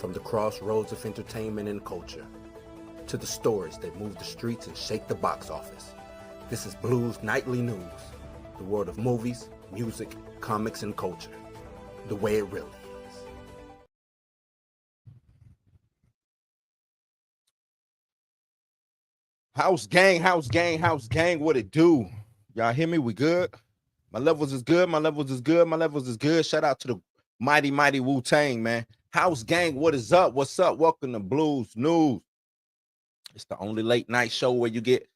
From the crossroads of entertainment and culture, to the stories that move the streets and shake the box office. This is Blues Nightly News, the world of movies, music, comics, and culture, the way it really is. House gang, house gang, house gang, what it do? Y'all hear me? We good? My levels is good, my levels is good, my levels is good. Shout out to the mighty Wu-Tang, man. House gang, what is up? What's up? Welcome to Blues News. It's the only late night show where you get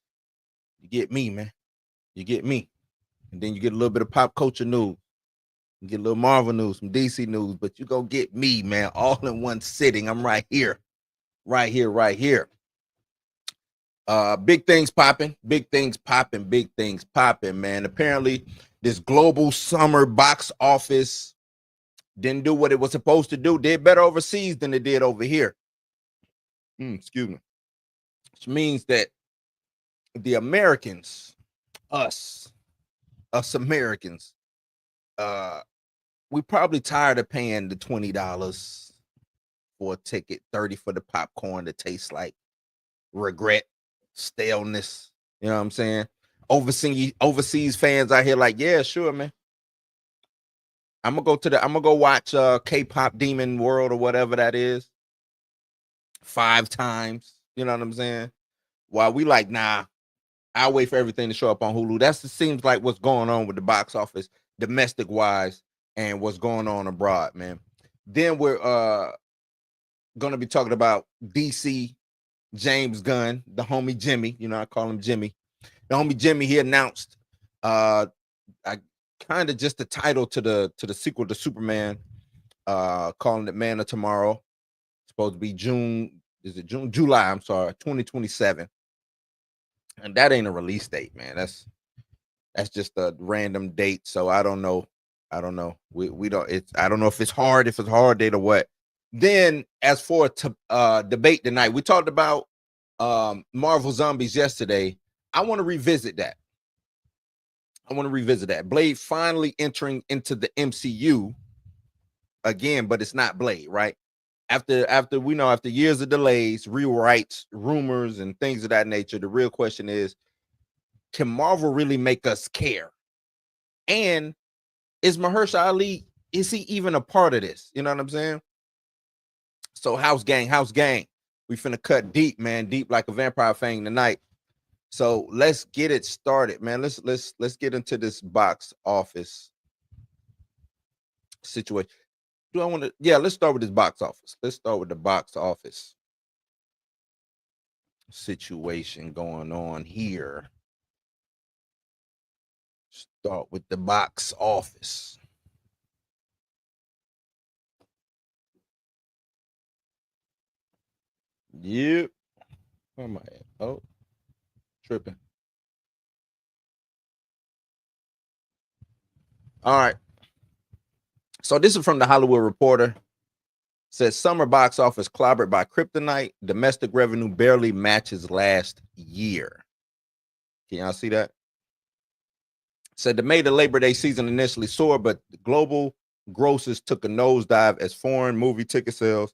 me, man. You get me. And then you get a little bit of pop culture news. You get a little Marvel news, some DC news, but you go get me, man, all in one sitting. I'm right here. Right here, right here. Big things popping, man. Apparently, this global summer box office didn't do what it was supposed to do. Did better overseas than it did over here. Excuse me. Which means that the Americans, us Americans, we probably tired of paying the $20 for a ticket, $30 for the popcorn that tastes like regret, staleness. You know what I'm saying? Overseas fans out here like, yeah, sure, man. I'm gonna go watch K-pop Demon World or whatever that is 5 times. You know what I'm saying? While we like, nah, I'll wait for everything to show up on Hulu. It seems like what's going on with the box office, domestic wise, and what's going on abroad, man. Then we're gonna be talking about DC, James Gunn, the homie Jimmy. You know, I call him Jimmy. The homie Jimmy, he announced kind of just the title to the sequel to Superman, calling it Man of Tomorrow. It's supposed to be July, I'm sorry, 2027. And that ain't a release date, man. That's just a random date. So I don't know. We don't, I don't know if it's hard date or what. Then as for debate tonight, we talked about Marvel Zombies yesterday. I want to revisit that. Blade finally entering into the MCU again, but it's not Blade, right? After years of delays, rewrites, rumors, and things of that nature, the real question is, can Marvel really make us care? And is Mahershala Ali, is he even a part of this? You know what I'm saying? So house gang, we finna cut deep, man, deep like a vampire fang tonight. So let's get it started, man. Let's get into this box office situation. Let's start with this box office. Let's start with the box office situation going on here. Start with the box office. Yep. Where am I at? Oh, tripping. All right. So this is from the Hollywood Reporter. Says summer box office clobbered by kryptonite. Domestic revenue barely matches last year. Can y'all see that? Said the May to Labor Day season initially soared, but the global grosses took a nosedive as foreign movie ticket sales.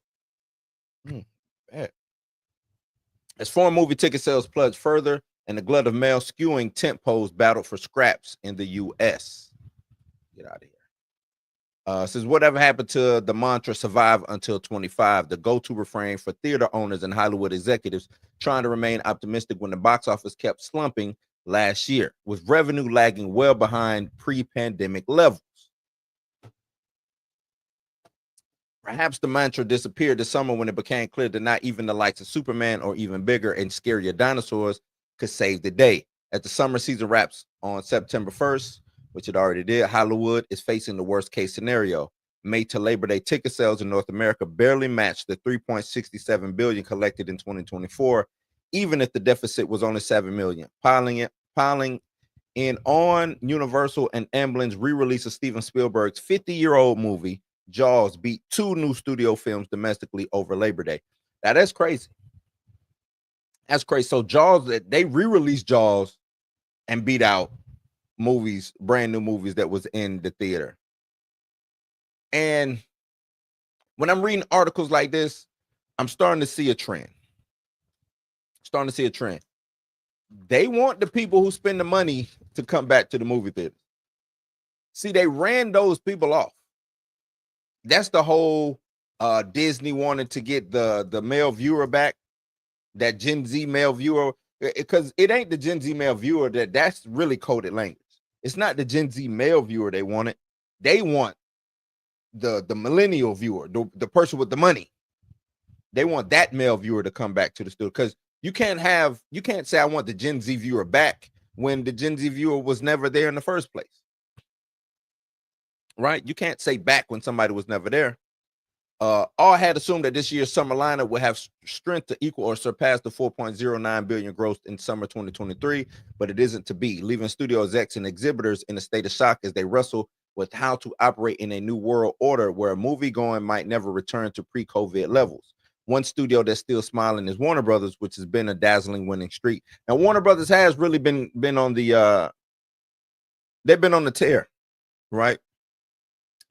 As foreign movie ticket sales plunged further, and the glut of mail skewing tent poles battled for scraps in the U.S. Get out of here. Says whatever happened to the mantra "survive until 25," the go-to refrain for theater owners and Hollywood executives trying to remain optimistic when the box office kept slumping last year, with revenue lagging well behind pre-pandemic levels. Perhaps the mantra disappeared this summer when it became clear that not even the likes of Superman or even bigger and scarier dinosaurs could save the day. As the summer season wraps on September 1st, which it already did, Hollywood is facing the worst case scenario. May to Labor Day ticket sales in North America barely matched the $3.67 billion collected in 2024, even if the deficit was only $7 million. Piling in on Universal and Amblin's re-release of Steven Spielberg's 50-year-old movie, Jaws beat 2 new studio films domestically over Labor Day. Now that's crazy. So Jaws, they re-released Jaws and beat out brand new movies that was in the theater. And when I'm reading articles like this, I'm starting to see a trend. They want the people who spend the money to come back to the movie theater. See, they ran those people off. That's the whole Disney wanted to get the male viewer back, that Gen Z male viewer, because it ain't the Gen Z male viewer that's really coded language. It's not the Gen Z male viewer they wanted. They want the millennial viewer, the person with the money. They want that male viewer to come back to the studio, because you can't say I want the Gen Z viewer back when the Gen Z viewer was never there in the first place. Right? You can't say back when somebody was never there. All had assumed that this year's summer lineup would have strength to equal or surpass the 4.09 billion grossed in summer 2023, but it isn't to be, leaving studio execs and exhibitors in a state of shock as they wrestle with how to operate in a new world order where movie going might never return to pre-COVID levels. One studio that's still smiling is Warner Brothers, which has been a dazzling winning streak. Now, Warner Brothers has really been on the they've been on the tear, right?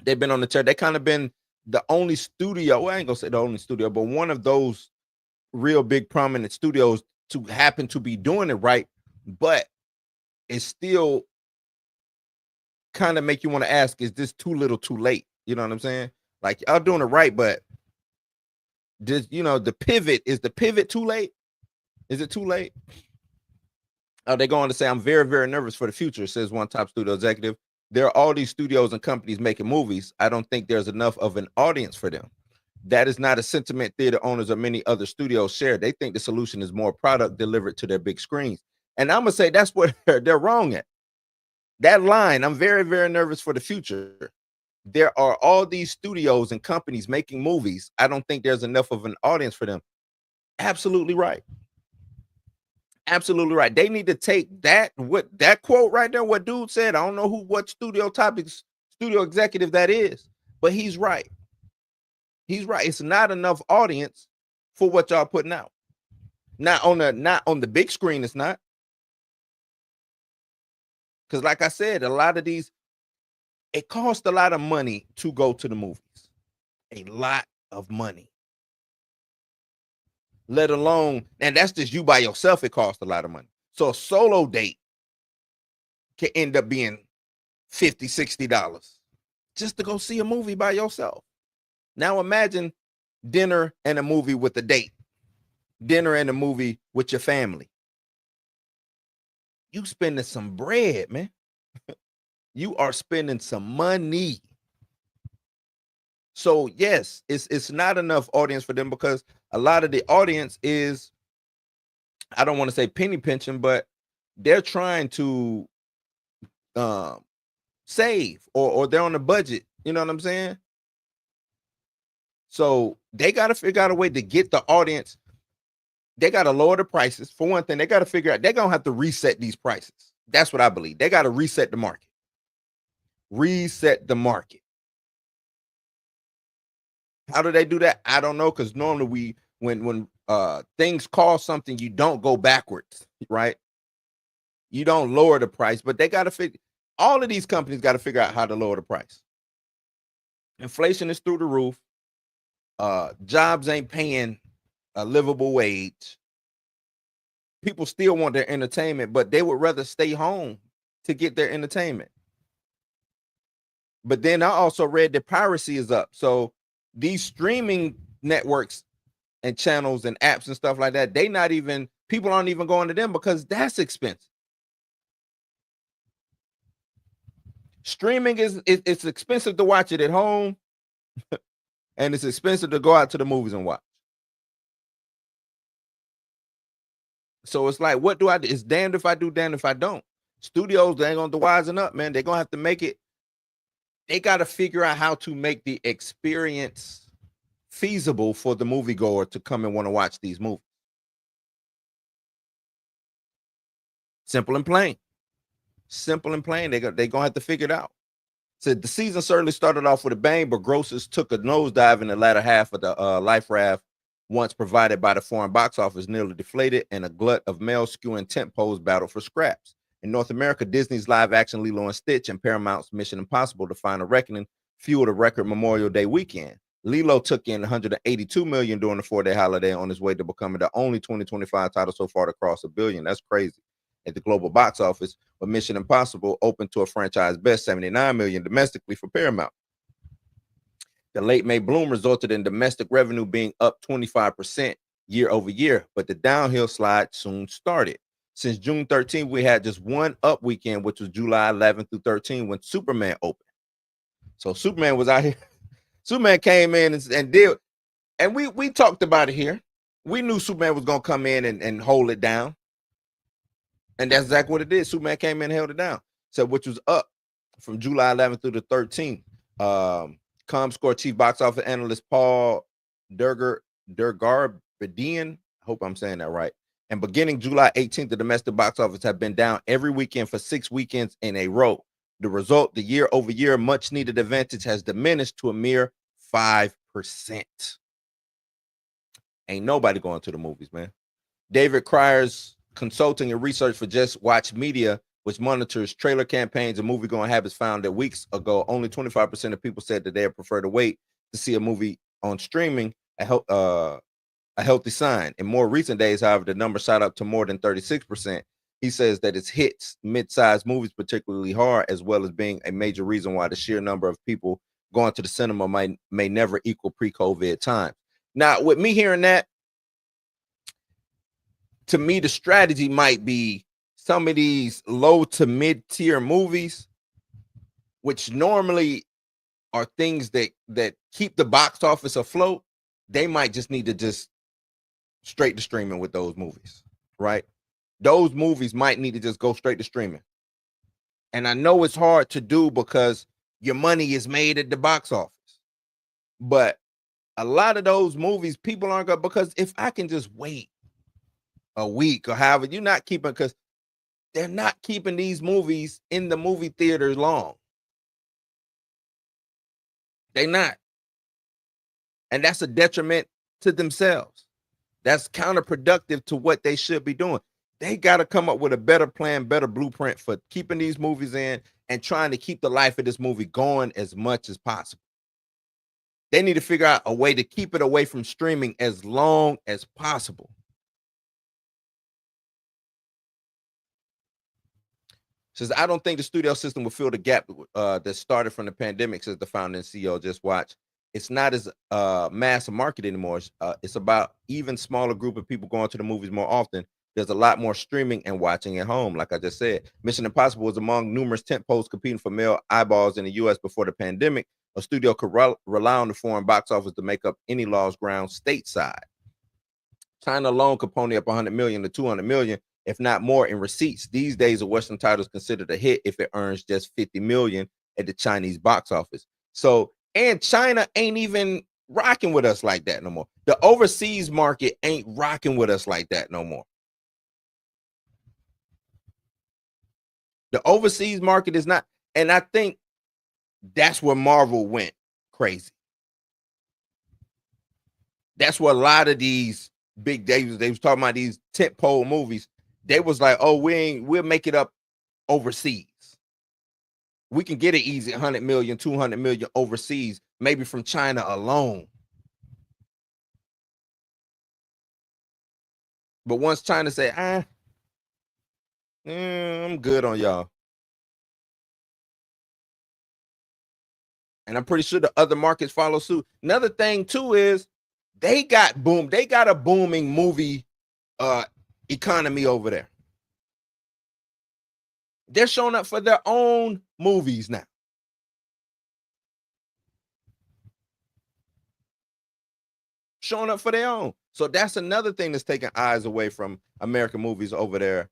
They've been on the tear. They kind of been the only studio, well, I ain't gonna say the only studio, but one of those real big prominent studios to happen to be doing it right, but it's still kind of make you want to ask, is this too little too late? You know what I'm saying? Like, y'all doing it right, but is the pivot too late? Is it too late? They go on to say, I'm very, very nervous for the future, says one top studio executive. There are all these studios and companies making movies. I don't think there's enough of an audience for them. That is not a sentiment theater owners or many other studios share. They think the solution is more product delivered to their big screens. And I'm going to say that's what they're wrong at. That line, I'm very, very nervous for the future. There are all these studios and companies making movies. I don't think there's enough of an audience for them. Absolutely right. Absolutely right. They need to take that quote right there, what dude said. I don't know what studio executive that is, but he's right. He's right. It's not enough audience for what y'all putting out. Not on the big screen, it's not. Because like I said, a lot of these, it costs a lot of money to go to the movies. A lot of money. Let alone, and that's just you by yourself, it costs a lot of money. So a solo date can end up being $50, $60 just to go see a movie by yourself. Now imagine dinner and a movie with a date, dinner and a movie with your family. You spending some bread, man. You are spending some money. So yes, it's not enough audience for them, because a lot of the audience is, I don't want to say penny pinching, but they're trying to save, or they're on a budget. You know what I'm saying? So they got to figure out a way to get the audience. They got to lower the prices. For one thing, they got to figure out, they're going to have to reset these prices. That's what I believe. They got to reset the market. Reset the market. How do they do that? I don't know, because normally when things cost something, you don't go backwards, right? You don't lower the price, but they got to figure, all of these companies got to figure out how to lower the price. Inflation is through the roof. Jobs ain't paying a livable wage. People still want their entertainment, but they would rather stay home to get their entertainment. But then I also read that piracy is up. So these streaming networks and channels and apps and stuff like that, people aren't even going to them, because that's expensive. Streaming it's expensive to watch it at home, and it's expensive to go out to the movies and watch. So it's like, what do I do? It's damned if I do, damned if I don't. Studios, they ain't going to wisen up, man. They're going to have to make it. They got to figure out how to make the experience feasible for the moviegoer to come and want to watch these movies. Simple and plain. Simple and plain. They're going to have to figure it out. So the season certainly started off with a bang, but grosses took a nosedive in the latter half of the life raft, once provided by the foreign box office, nearly deflated, and a glut of male skewing tentpoles battle for scraps. In North America, Disney's live-action Lilo and Stitch and Paramount's Mission Impossible: The Final Reckoning fueled a record Memorial Day weekend. Lilo took in 182 million during the 4-day holiday on his way to becoming the only 2025 title so far to cross $1 billion. That's crazy. At the global box office, but Mission Impossible opened to a franchise best 79 million domestically for Paramount. The late May bloom resulted in domestic revenue being up 25% year over year, but the downhill slide soon started. Since June 13th, we had just one up weekend, which was July 11th through 13th when Superman opened. So Superman was out here. Superman came in and did, and we talked about it here. We knew Superman was going to come in and hold it down. And that's exactly what it did. Superman came in and held it down. So which was up from July 11th through the 13th. ComScore chief box office analyst Paul Dergarbedian, hope I'm saying that right. And beginning July 18th, the domestic box office have been down every weekend for 6 weekends in a row. The result, the year-over-year much-needed advantage has diminished to a mere 5%. Ain't nobody going to the movies, man. David Crier's consulting and research for Just Watch Media, which monitors trailer campaigns and movie-going habits, found that weeks ago, only 25% of people said that they prefer to wait to see a movie on streaming, a healthy sign. In more recent days, however, the number shot up to more than 36%. He says that it's hits mid-sized movies particularly hard, as well as being a major reason why the sheer number of people going to the cinema may never equal pre-COVID times. Now, with me hearing that, to me, the strategy might be some of these low to mid-tier movies, which normally are things that keep the box office afloat. They might just need to just straight to streaming with those movies, right? Those movies might need to just go straight to streaming. And I know it's hard to do because your money is made at the box office. But a lot of those movies, people aren't going, because if I can just wait a week or however, you're not keeping, because they're not keeping these movies in the movie theaters long. They're not. And that's a detriment to themselves. That's counterproductive to what they should be doing. They got to come up with a better plan, better blueprint for keeping these movies in and trying to keep the life of this movie going as much as possible. They need to figure out a way to keep it away from streaming as long as possible. Says, I don't think the studio system will fill the gap that started from the pandemic, says the founder and CEO. Just Watch. It's not as mass a market anymore. It's about even smaller group of people going to the movies more often. There's a lot more streaming and watching at home, like I just said. Mission Impossible was among numerous tentpoles competing for male eyeballs in the U.S. before the pandemic. A studio could rely on the foreign box office to make up any lost ground stateside. China alone could pony up 100 million to 200 million, if not more, in receipts. These days, a Western title is considered a hit if it earns just 50 million at the Chinese box office. So, and China ain't even rocking with us like that no more. The overseas market ain't rocking with us like that no more. The overseas market is not, and I think that's where Marvel went crazy. That's where a lot of these big days, they was talking about these tentpole movies. They was like, oh, we'll make it up overseas. We can get it easy 100 million, 200 million overseas, maybe from China alone. But once China say, I'm good on y'all. And I'm pretty sure the other markets follow suit. Another thing too is they got a booming movie economy over there. They're showing up for their own movies now. Showing up for their own. So that's another thing that's taking eyes away from American movies over there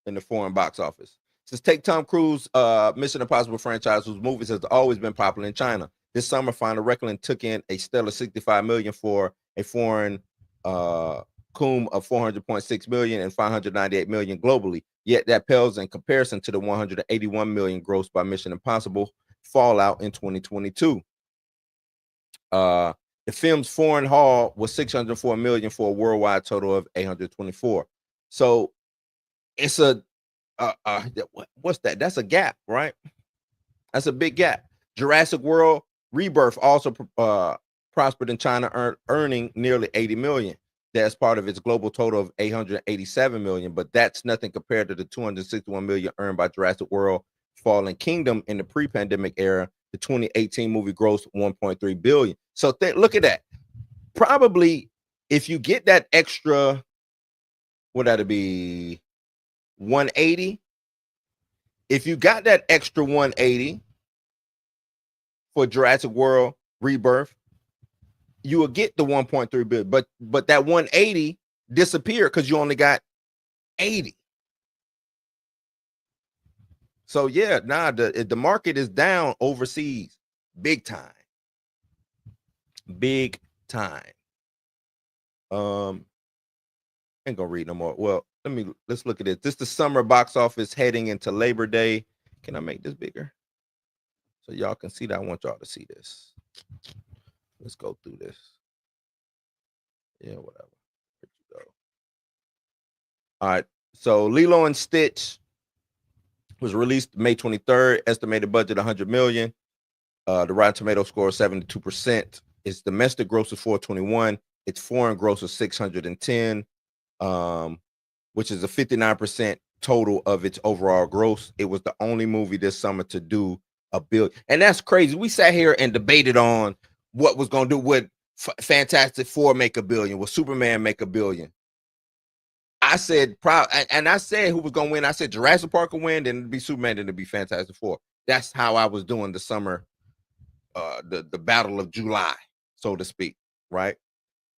in the foreign box office. Since take Tom Cruise Mission Impossible franchise, whose movies has always been popular in China. This summer, Final Reckoning took in a stellar 65 million for a foreign cum of 400.6 million and 598 million globally. Yet that pales in comparison to the 181 million grossed by Mission Impossible Fallout in 2022. The film's foreign haul was 604 million for a worldwide total of 824. So it's a what's that? That's a gap, right? That's a big gap. Jurassic World Rebirth also prospered in China, earning nearly 80 million. That's part of its global total of 887 million, but that's nothing compared to the 261 million earned by Jurassic World Fallen Kingdom in the pre-pandemic era. The 2018 movie grossed 1.3 billion. So look at that. Probably if you get that extra, what that'd be 180. If you got that extra 180 for Jurassic World Rebirth, you will get the 1.3 billion. But that 180 disappeared because you only got 80. So yeah, the market is down overseas, big time. Big time. Ain't gonna read no more. Well, let's look at it. This is the summer box office heading into Labor Day. Can I make this bigger so y'all can see that? I want y'all to see this. Let's go through this. Yeah, whatever. Here you go. All right. So Lilo and Stitch was released May 23rd. Estimated budget 100 million. The Rotten Tomato score is 72%. Its domestic gross is 421. Its foreign gross is 610, which is a 59% total of its overall gross. It was the only movie this summer to do a billion, and that's crazy. We sat here and debated on what was going to do. Would Fantastic Four make a billion? Will Superman make a billion? I said, and I said who was going to win. I said Jurassic Park will win, then it'd be Superman, then it'd be Fantastic Four. That's how I was doing the summer, the battle of July, so to speak, right?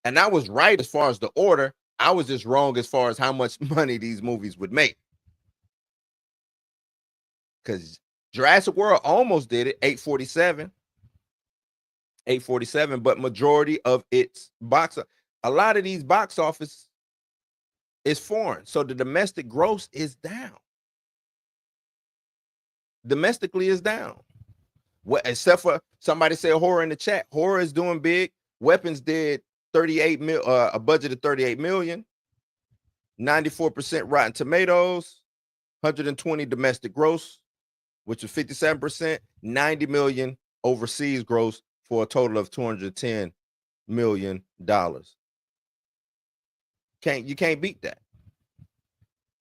And I was right as far as the order. I was just wrong as far as how much money these movies would make. Because Jurassic World almost did it, 847, but majority of its a lot of these box office is foreign. So the domestic gross is down. Domestically is down. What, except for somebody said horror in the chat. Horror is doing big. Weapons did 38 mil, a budget of 38 million, 94% Rotten Tomatoes, 120 domestic gross, which is 57%, 90 million overseas gross for a total of $210 million. You can't beat that.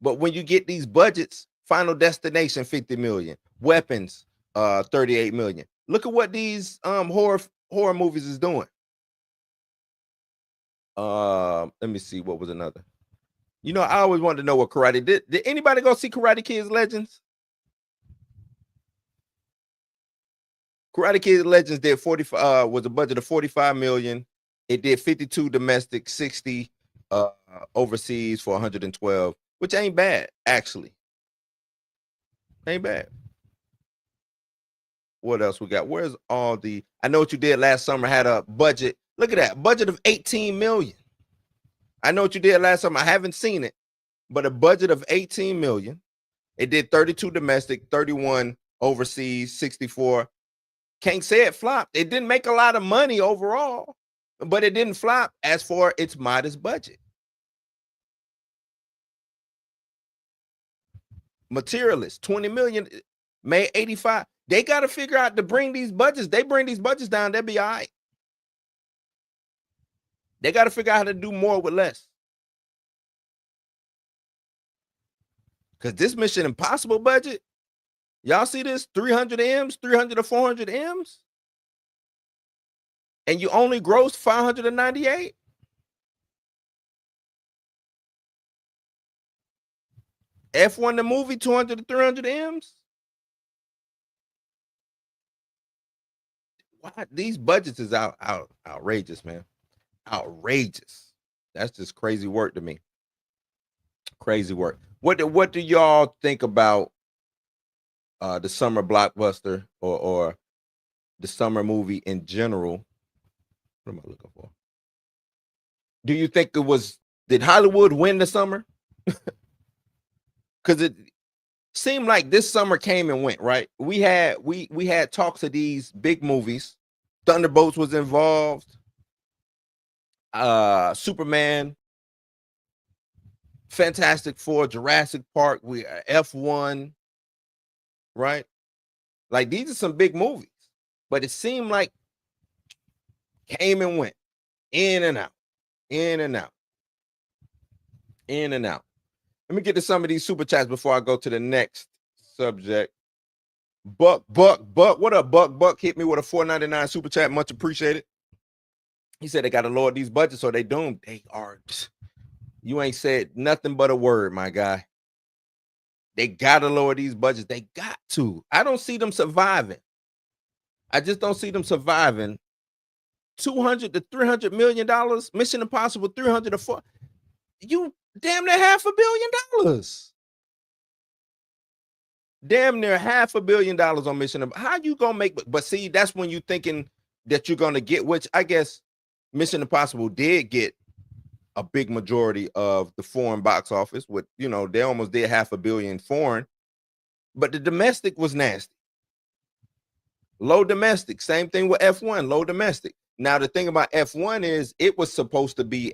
But when you get these budgets, Final Destination 50 million, Weapons 38 million. Look at what these horror movies is doing. Let me see, what was another? You know, I always wanted to know what Karate did. Did anybody go see Karate Kids Legends? Karate Kids Legends did 45 was a budget of 45 million. It did 52 domestic, 60 overseas for 112, which ain't bad, actually. Ain't bad. What else we got? Where's all the I Know What You Did Last Summer had a budget. Look at that, budget of 18 million. I Know What You Did Last Summer. I haven't seen it, but a budget of 18 million. It did 32 domestic, 31 overseas, 64. Can't say it flopped. It didn't make a lot of money overall, but it didn't flop as for its modest budget. Materialist, 20 million, made 85. They got to figure out to bring these budgets. They bring these budgets down, they'll be all right. They got to figure out how to do more with less. Because this Mission Impossible budget, y'all see this? 300 M's, 300 to 400 M's? And you only grossed 598? F1 the movie, 200 to 300 M's? Why? These budgets is outrageous, man. Outrageous. That's just crazy work to me. Crazy work. What do y'all think about the summer blockbuster or the summer movie in general? What am I looking for? Do you think did Hollywood win the summer? Because it seemed like this summer came and went, right? We had talks of these big movies. Thunderbolts was involved. Superman, Fantastic Four, Jurassic Park, F1, right? Like these are some big movies, but it seemed like Came and went. In and out. In and out. In and out. Let me get to some of these super chats before I go to the next subject. Buck. What up, Buck? Buck hit me with a $4.99 super chat. Much appreciated. He said they got to lower these budgets or they doomed. They are. You ain't said nothing but a word, my guy. They got to lower these budgets. They got to. I don't see them surviving. I just don't see them surviving. $200 to $300 million. Mission Impossible 300 to 4. You damn near $500 million. Damn near $500 million on Mission Impossible. How you gonna make? But see, that's when you thinking that you're gonna get. Which I guess Mission Impossible did get a big majority of the foreign box office. With they almost did $500 million foreign, but the domestic was nasty. Low domestic. Same thing with F1. Low domestic. Now the thing about F1 is it was supposed to be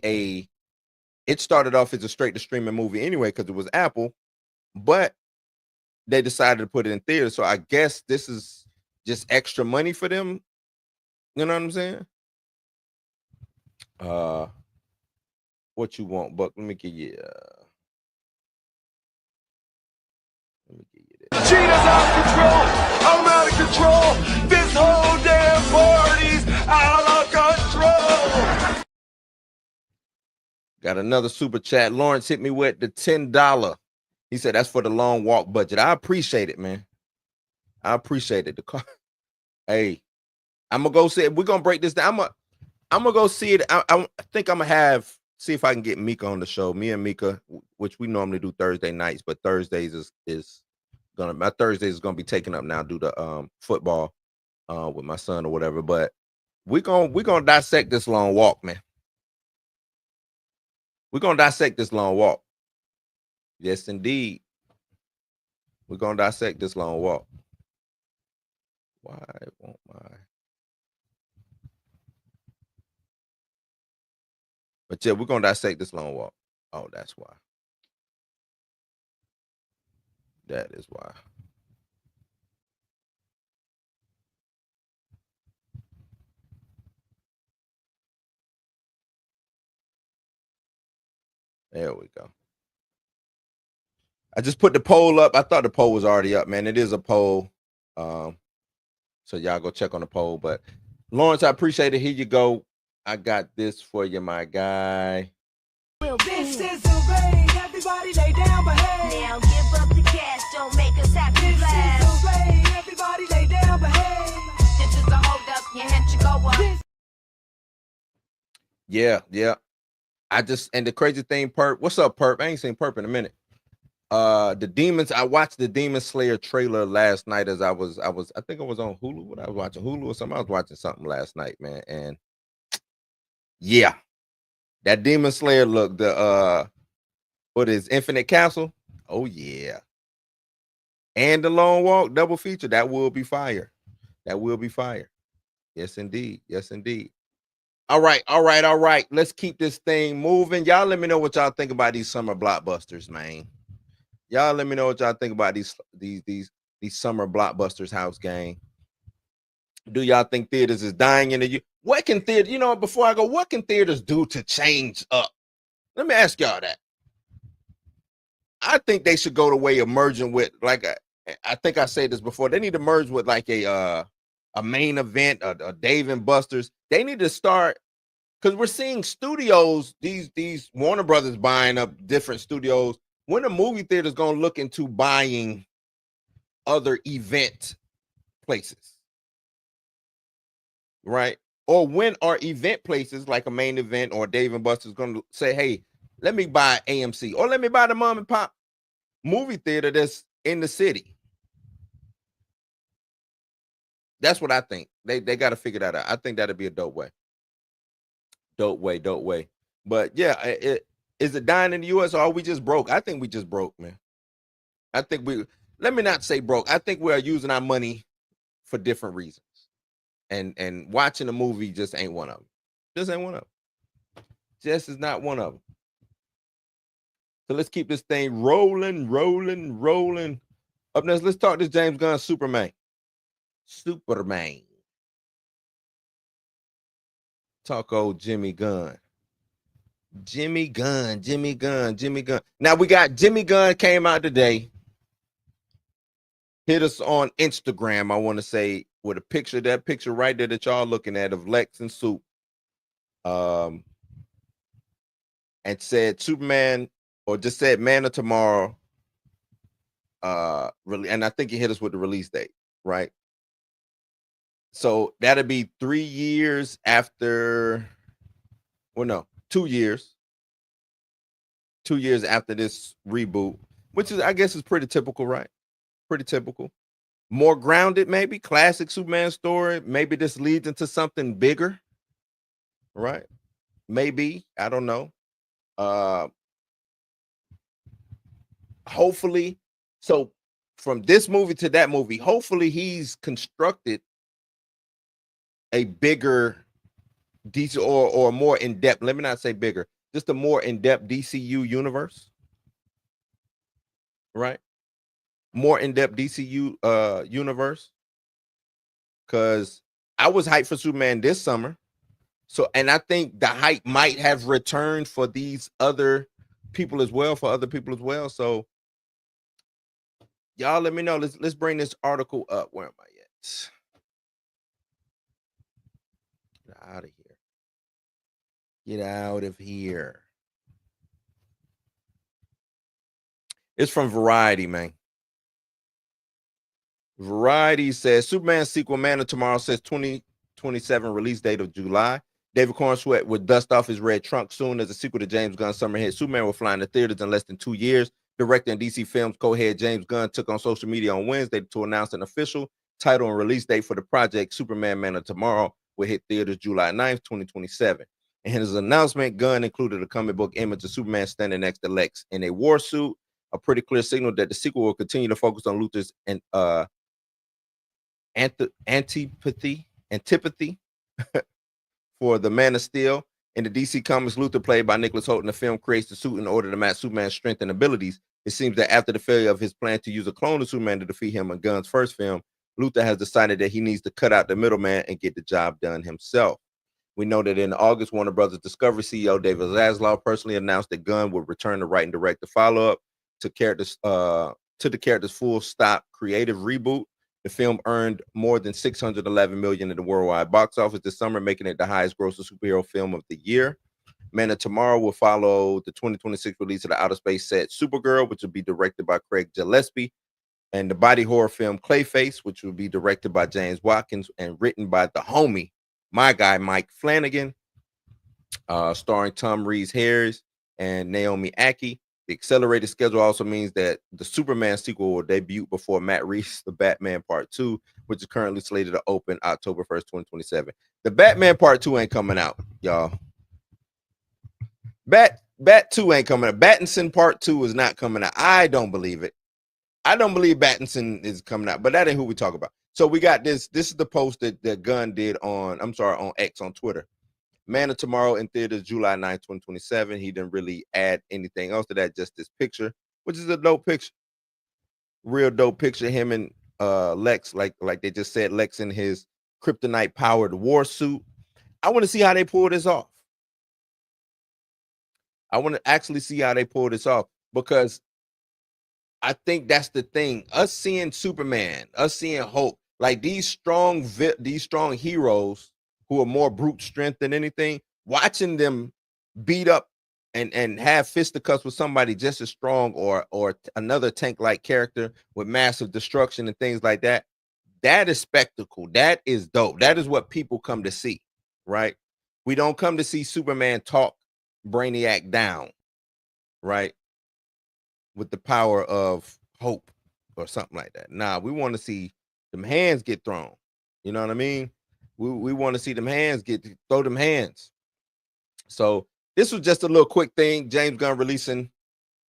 it started off as a straight to streaming movie anyway because it was Apple, but they decided to put it in theaters. So I guess this is just extra money for them. You know what I'm saying? What you want, Buck? Let me give you. Let me give you this. Cheetah's out of control. I'm out of control. This whole damn party's out of control. Got another super chat. Lawrence hit me with the $10. He said that's for the long walk budget. I appreciate it, man. I appreciate it. The car. Hey, I'm gonna go see it. We're gonna break this down. I'm gonna go see it. I think I'm gonna see if I can get Mika on the show. Me and Mika, which we normally do Thursday nights, but Thursdays my Thursdays is gonna be taken up now due to football with my son or whatever. But we're gonna dissect this long walk, man. We're gonna dissect this long walk. Yes, indeed. We're gonna dissect this long walk. Why won't my? But yeah, we're gonna dissect this long walk. Oh, that's why. That is why. There we go. I just put the poll up. I thought the poll was already up, man. It is a poll. So y'all go check on the poll. But Lawrence, I appreciate it. Here you go. I got this for you, my guy. This is the rain. Everybody lay down, behave. Now give up the cash, don't make us have to This laugh. is the rain. Everybody lay down, behave. This is a hold up, your head should go up. Yeah. And the crazy thing, Perp. What's up, Perp? I ain't seen Perp in a minute. The Demons. I watched the Demon Slayer trailer last night as I think I was on Hulu. What I was watching Hulu or something. I was watching something last night, man. And yeah, that Demon Slayer look. What is Infinite Castle? Oh yeah. And the Long Walk double feature. That will be fire. That will be fire. Yes, indeed. Yes, indeed. All right. Let's keep this thing moving. Y'all let me know what y'all think about these summer blockbusters, man. Y'all let me know what y'all think about these summer blockbusters, house gang. Do y'all think theaters is dying in the what can theater, before I go, what can theaters do to change up? Let me ask y'all that. I think they should go the way of merging with I think I said this before. They need to merge with like a main event, a Dave and Buster's. They need to start because we're seeing studios, these Warner Brothers buying up different studios. When a movie theater is going to look into buying other event places, right? Or when are event places like a main event or Dave and Buster's going to say, hey, let me buy AMC or let me buy the mom and pop movie theater that's in the city. That's what I think. They got to figure that out. I think that'd be a dope way. Dope way. But yeah, is it dying in the US or are we just broke? I think we just broke, man. I think let me not say broke. I think we are using our money for different reasons. And watching a movie just ain't one of them. Just ain't one of them. Just is not one of them. So let's keep this thing rolling. Up next, let's talk this James Gunn Superman. Talk old Jimmy Gunn. Jimmy Gunn. Now we got Jimmy Gunn came out today. Hit us on Instagram, I want to say, with a picture, that picture right there that y'all looking at of Lex and Soup. And said Superman, or just said Man of Tomorrow. Really, and I think he hit us with the release date, right? So that'll be 3 years after, well, no, 2 years. 2 years after this reboot, which is, I guess, is pretty typical, right? Pretty typical. More grounded, maybe. Classic Superman story. Maybe this leads into something bigger, right? Maybe. I don't know. Hopefully. So from this movie to that movie, hopefully he's constructed a bigger DC or more in-depth, let me not say bigger, just a more in-depth DCU universe, right? More in-depth DCU universe, because I was hyped for Superman this summer. So, and I think the hype might have returned for these other people as well, So y'all let me know. Let's bring this article up. Where am I at? Get out of here. Get out of here. It's from Variety, man. Variety says Superman sequel Man of Tomorrow says 2027 release date of July. David Cornsweet would dust off his red trunk soon as a sequel to James Gunn's summer hit. Superman will fly into theaters in less than 2 years. Director and DC Films co-head James Gunn took on social media on Wednesday to announce an official title and release date for the project. Superman Man of Tomorrow will hit theaters July 9th, 2027. In his announcement, Gunn included a comic book image of Superman standing next to Lex in a war suit, a pretty clear signal that the sequel will continue to focus on Luthor's and antipathy for the Man of Steel. In the DC Comics, Luthor, played by Nicholas Hoult in the film, creates the suit in order to match Superman's strength and abilities. It seems that after the failure of his plan to use a clone of Superman to defeat him in Gunn's first film, Luthor has decided that he needs to cut out the middleman and get the job done himself. We know that in August, Warner Brothers Discovery CEO David Zaslav personally announced that Gunn would return to write and direct the follow-up to the character's full-stop creative reboot. The film earned more than $611 million in the worldwide box office this summer, making it the highest-grossing superhero film of the year. Man of Tomorrow will follow the 2026 release of the outer space set Supergirl, which will be directed by Craig Gillespie, and the body horror film Clayface, which will be directed by James Watkins and written by the homie, my guy Mike Flanagan, starring Tom Rhys-Harris and Naomi Ackie. The accelerated schedule also means that the Superman sequel will debut before Matt Reeves' The Batman Part 2, which is currently slated to open October 1st, 2027. The Batman Part 2 ain't coming out, y'all. Bat 2 ain't coming out. Battinson Part 2 is not coming out. I don't believe it. I don't believe Battinson is coming out, but that ain't who we talk about. So we got this. This is the post that Gunn did on X, on Twitter. Man of Tomorrow in theaters July 9th, 2027. He didn't really add anything else to that, just this picture, which is a dope picture. Real dope picture. Him and Lex, like they just said, Lex in his kryptonite powered war suit. I want to see how they pull this off. I want to actually see how they pull this off, because I think that's the thing. Us seeing Superman, us seeing Hope, like these strong heroes who are more brute strength than anything, watching them beat up and have fisticuffs with somebody just as strong or another tank-like character with massive destruction and things like that, that is spectacle. That is dope. That is what people come to see, right? We don't come to see Superman talk Brainiac down, right? With the power of hope or something like that. Nah, we want to see them hands get thrown. You know what I mean? We want to see them hands throw them hands. So this was just a little quick thing. James Gunn releasing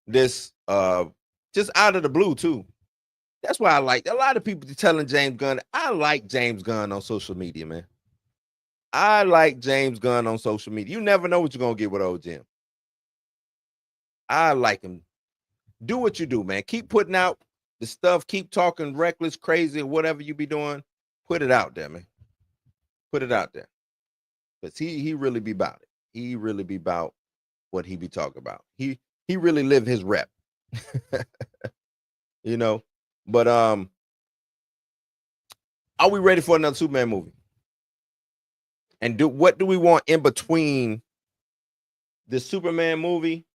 this just out of the blue too. That's why I like a lot of people telling James Gunn. I like James Gunn on social media, man. I like James Gunn on social media. You never know what you're gonna get with old Jim. I like him. Do what you do, man. Keep putting out the stuff. Keep talking reckless, crazy, whatever you be doing. Put it out there, man. Put it out there. Because he really be about it. He really be about what he be talking about. He really live his rep. You know. But are we ready for another Superman movie? And what do we want in between the Superman movie?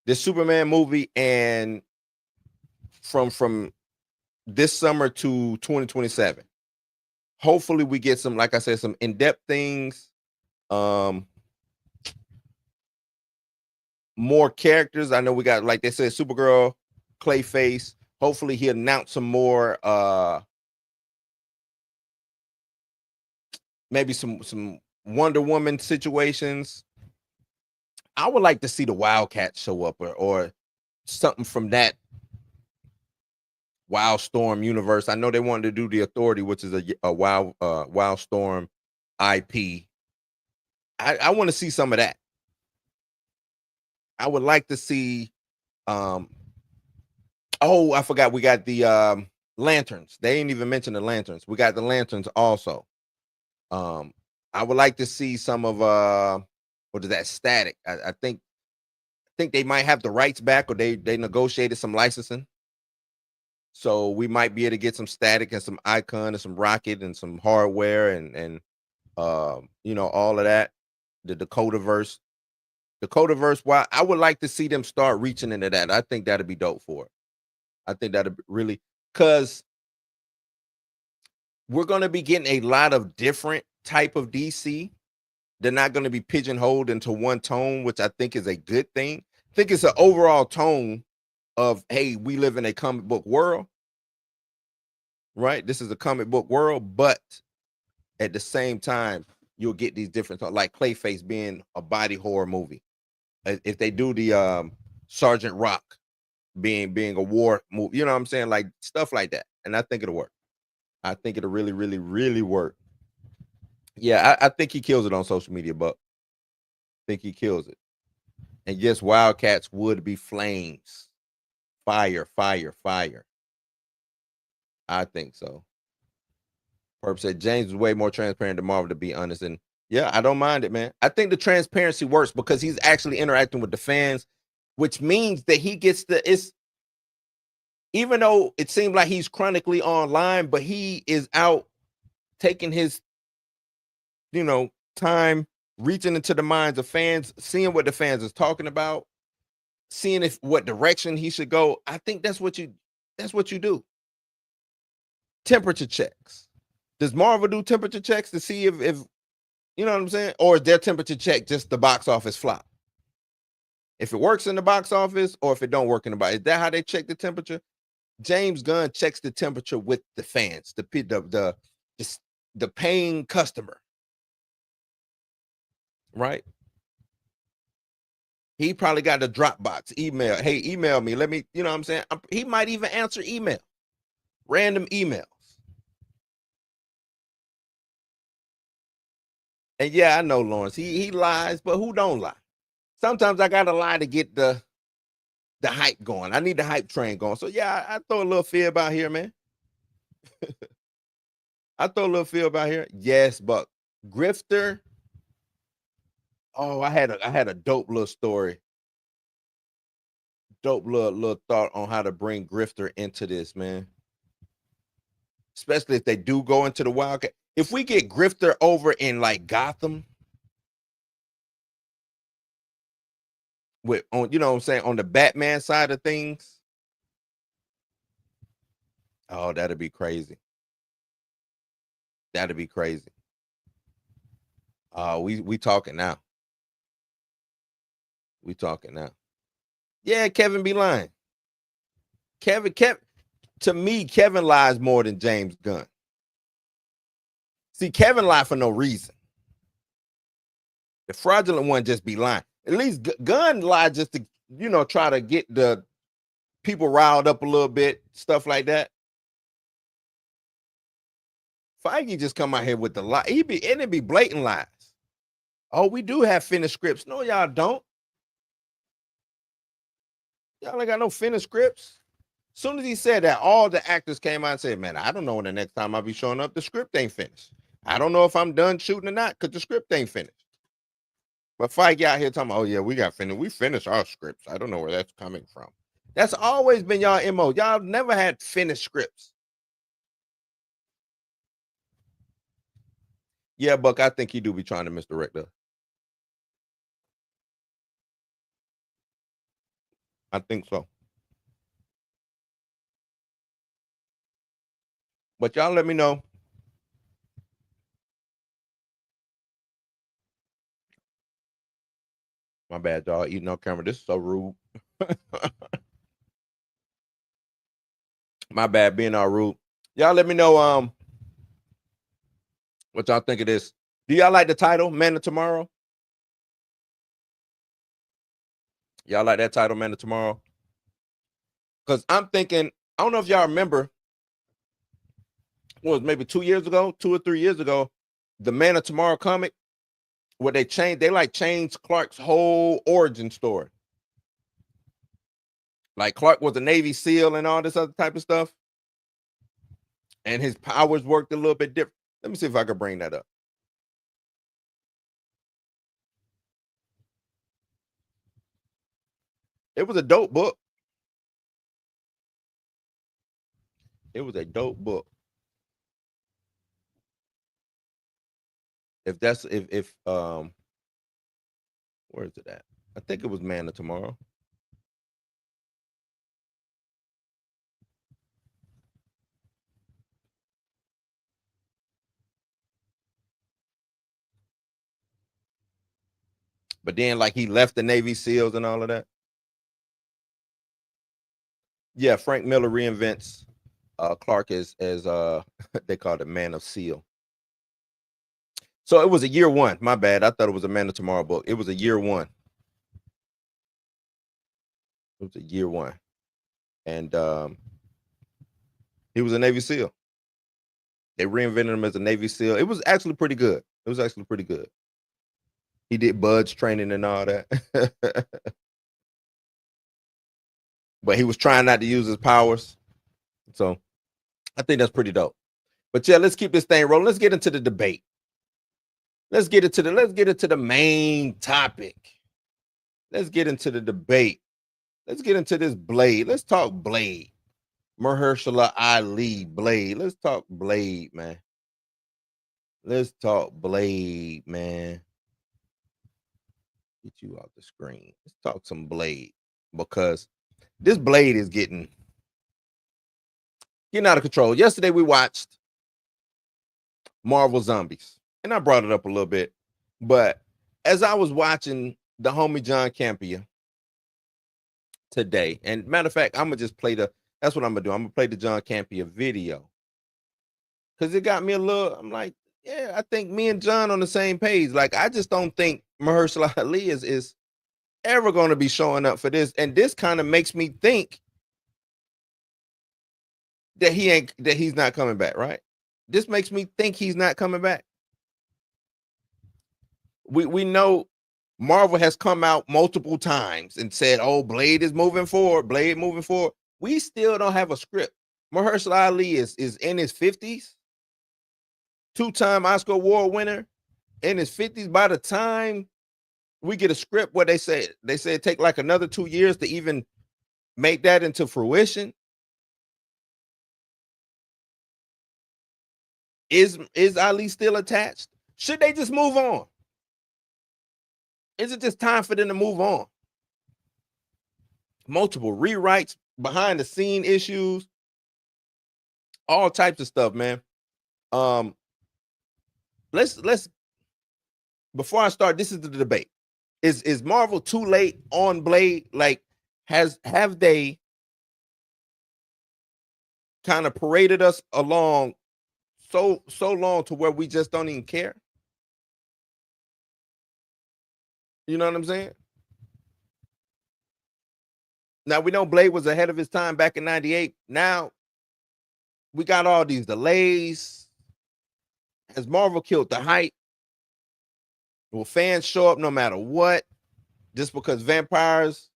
The Superman movie and from this summer to 2027. Hopefully we get some, like I said, some in-depth things. More characters. I know we got, like they said, Supergirl, Clayface. Hopefully he announced some more maybe some Wonder Woman situations. I would like to see the Wildcats show up or something from that Wildstorm universe. I know they wanted to do the Authority, which is a Wildstorm IP. I want to see some of that. I would like to see oh, I forgot we got the lanterns. They ain't even mentioned the lanterns. We got the lanterns also. I would like to see some of what is that, Static. I think they might have the rights back, or they negotiated some licensing. So we might be able to get some Static and some Icon and some Rocket and some hardware and you know, all of that. The Dakotaverse. Why I would like to see them start reaching into that. I think that'd be dope for it. I think that'd be really, because we're going to be getting a lot of different type of DC. They're not going to be pigeonholed into one tone, which I think is a good thing. I think it's an overall tone of, hey, we live in a comic book world, right? This is a comic book world, but at the same time, you'll get these different, like Clayface being a body horror movie. If they do the Sergeant Rock being a war movie, you know what I'm saying? Like stuff like that. And I think it'll work. I think it'll really, really, really work. Yeah, I think he kills it on social media, but I think he kills it. And yes, Wildcats would be flames. Fire, fire, fire. I think so. Perp said James is way more transparent than Marvel, to be honest. And yeah, I don't mind it, man. I think the transparency works because he's actually interacting with the fans, which means that he gets even though it seems like he's chronically online, but he is out taking his, you know, time, reaching into the minds of fans, seeing what the fans is talking about, seeing what direction he should go. I think that's what you do. Temperature checks. Does Marvel do temperature checks to see if you know what I'm saying? Or is their temperature check just the box office flop? If it works in the box office or if it don't work in the box, is that how they check the temperature? James Gunn checks the temperature with the fans, the paying customer, right? He probably got the Dropbox email. Hey, email me. Let me, you know what I'm saying? He might even answer email, random emails. And yeah, I know Lawrence. He lies, but who don't lie? Sometimes I gotta lie to get the hype going. I need the hype train going. So yeah, I throw a little fib out here, man. I throw a little fib out here. Yes, but Grifter. Oh, I had a dope little story. Dope little thought on how to bring Grifter into this, man. Especially if they do go into the Wildcat. If we get Grifter over in like Gotham, you know what I'm saying, on the Batman side of things, oh, that'd be crazy. That'd be crazy. We talking now. We talking now. Yeah, Kevin be lying. Kevin, to me, Kevin lies more than James Gunn. See, Kevin lied for no reason. The fraudulent one just be lying. At least Gunn lied just to, you know, try to get the people riled up a little bit, stuff like that. Feige just come out here with the lie. It'd be blatant lies. Oh, we do have finished scripts. No, y'all don't. Y'all ain't got no finished scripts. Soon as he said that, all the actors came out and said, man, I don't know when the next time I'll be showing up. The script ain't finished. I don't know if I'm done shooting or not because the script ain't finished. But Feige out here talking about, oh, yeah, we got finished. We finished our scripts. I don't know where that's coming from. That's always been y'all MO. Y'all never had finished scripts. Yeah, Buck, I think he do be trying to misdirect us. I think so. But y'all let me know. My bad, y'all. Eating on camera. This is so rude. My bad being all rude. Y'all let me know what y'all think of this. Do y'all like the title, Man of Tomorrow? Y'all like that title, Man of Tomorrow? Because I'm thinking, I don't know if y'all remember, what was maybe 2 years ago, 2 or 3 years ago, the Man of Tomorrow comic, where they changed Clark's whole origin story. Like Clark was a Navy SEAL and all this other type of stuff. And his powers worked a little bit different. Let me see if I can bring that up. It was a dope book. It was a dope book. If where is it at? I think it was Man of Tomorrow. But then, like, he left the Navy SEALs and all of that. Yeah, Frank Miller reinvents Clark as they called it Man of Seal. So it was a year one. My bad. I thought it was a Man of Tomorrow book. It was a year one. It was a year one. And he was a Navy SEAL. They reinvented him as a Navy SEAL. It was actually pretty good. It was actually pretty good. He did buds training and all that. But he was trying not to use his powers. So I think that's pretty dope. But yeah, let's keep this thing rolling. Let's get into the debate. Let's get into the main topic. Let's get into the debate. Let's get into this Blade. Let's talk Blade. Mahershala Ali, Blade. Let's talk Blade, man. Let's talk Blade, man. Get you off the screen. Let's talk some Blade, because this Blade is getting out of control. Yesterday we watched Marvel Zombies, and I brought it up a little bit, but as I was watching the homie John Campia today, and matter of fact, I'm gonna just play that's what I'm gonna do. I'm gonna play the John Campia video, because it got me a little, I'm like, yeah, I think me and John on the same page. Like, I just don't think Mahershala Ali is ever going to be showing up for this. And this kind of makes me think that he's not coming back, right? This makes me think he's not coming back. We know Marvel has come out multiple times and said, oh, Blade is moving forward. Blade moving forward. We still don't have a script. Mahershala Ali is in his 50s. Two-time Oscar Award winner in his 50s. By the time we get a script, what they say it take like another 2 years to even make that into fruition. Is Ali still attached? Should they just move on? Is it just time for them to move on? Multiple rewrites, behind the scene issues, all types of stuff, man. Let's before I start, this is the debate. Is Marvel too late on Blade? Like, have they kind of paraded us along so long to where we just don't even care? You know what I'm saying? Now, we know Blade was ahead of his time back in 98. Now we got all these delays. Has Marvel killed the hype? Will fans show up no matter what? Just because vampires,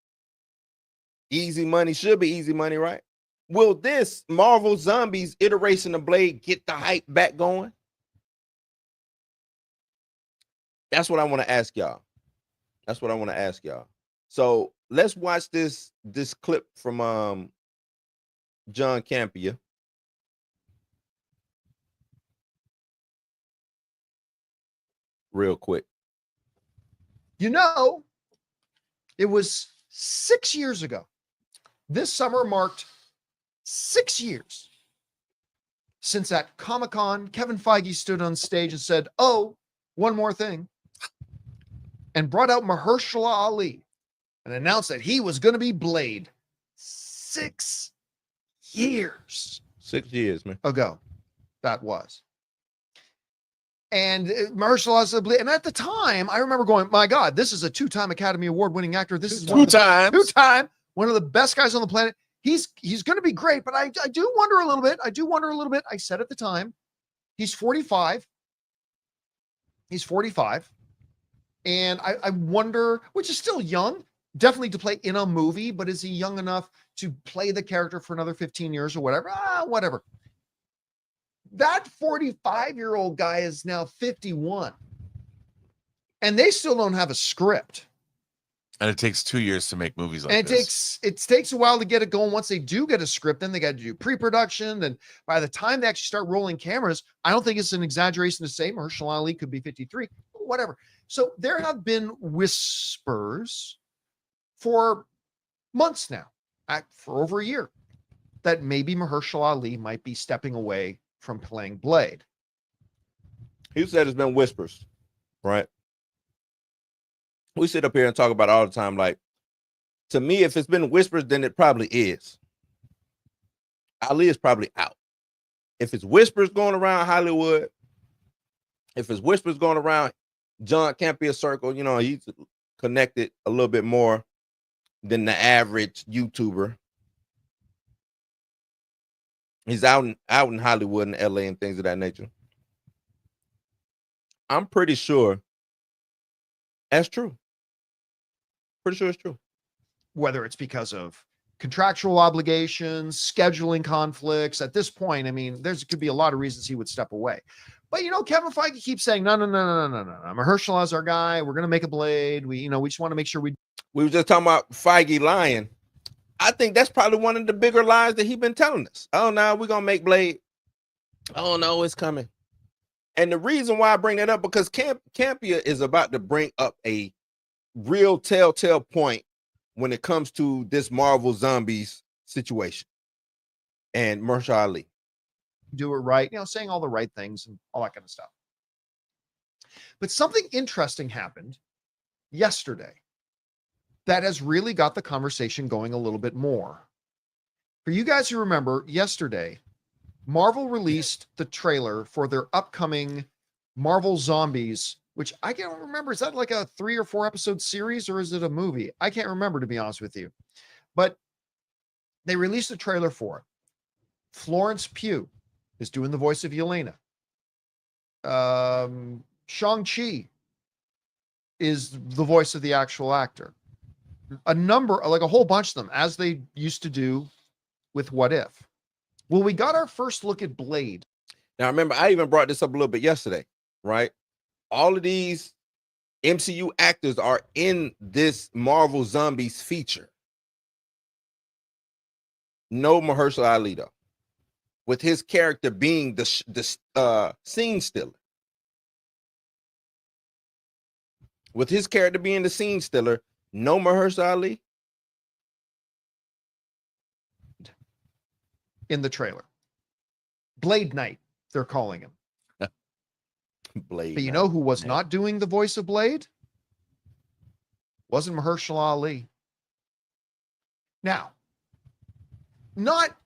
easy money, should be easy money, right? will this Marvel Zombies iteration of Blade get the hype back going? That's what I want to ask y'all. So let's watch this clip from John Campia. Real quick. You know, it was 6 years ago. This summer marked 6 years since at Comic-Con, Kevin Feige stood on stage and said, "Oh, one more thing," and brought out Mahershala Ali and announced that he was going to be Blade. 6 years 6 years, man. ago, that was. And Mahershala Ali, and at the time, I remember going, "My God, this is a 2-time Academy Award-winning actor. This is two-time, one of the best guys on the planet. He's going to be great." But I do wonder a little bit. I said at the time, he's 45. He's 45. And I wonder, which is still young, definitely to play in a movie, but is he young enough to play the character for another 15 years or whatever? Whatever. That 45-year-old guy is now 51. And they still don't have a script. And it takes 2 years to make movies like this. It takes a while to get it going. Once they do get a script, then they got to do pre-production. And by the time they actually start rolling cameras, I don't think it's an exaggeration to say Mahershala Ali could be 53, whatever. So there have been whispers for months now, for over a year, that maybe Mahershala Ali might be stepping away from playing Blade. He said it's been whispers, right? We sit up here and talk about it all the time. Like, to me, if it's been whispers, then it probably is. Ali is probably out. If it's whispers going around Hollywood, if it's whispers going around John Campia's circle, you know, he's connected a little bit more than the average YouTuber. He's out in Hollywood and LA and things of that nature. I'm pretty sure that's true. Pretty sure it's true. Whether it's because of contractual obligations, scheduling conflicts. At this point, I mean, could be a lot of reasons he would step away. But, you know, Kevin Feige keeps saying, no. Mahershala is our guy. We're going to make a Blade. We just want to make sure we were just talking about Feige lying. I think that's probably one of the bigger lies that he's been telling us. Oh, no, we're going to make Blade. Oh, no, it's coming. And the reason why I bring that up, because Campia is about to bring up a real telltale point when it comes to this Marvel Zombies situation and Mahershala Ali. Do it right, you know, saying all the right things and all that kind of stuff. But something interesting happened yesterday that has really got the conversation going a little bit more. For you guys who remember, yesterday, Marvel released the trailer for their upcoming Marvel Zombies, which I can't remember. Is that like a 3 or 4 episode series, or is it a movie? I can't remember, to be honest with you. But they released a trailer for it. Florence Pugh is doing the voice of Yelena. Shang-Chi is the voice of the actual actor. A number, like a whole bunch of them, as they used to do with What If. Well, we got our first look at Blade. Now, remember, I even brought this up a little bit yesterday, right? All of these MCU actors are in this Marvel Zombies feature. No Mahershala Ali, though, with his character being the scene stealer. With his character being the scene stealer, no Mahershala Ali in the trailer. Blade Knight, they're calling him. Blade. But you know who was not doing the voice of Blade? Wasn't Mahershala Ali. Now, not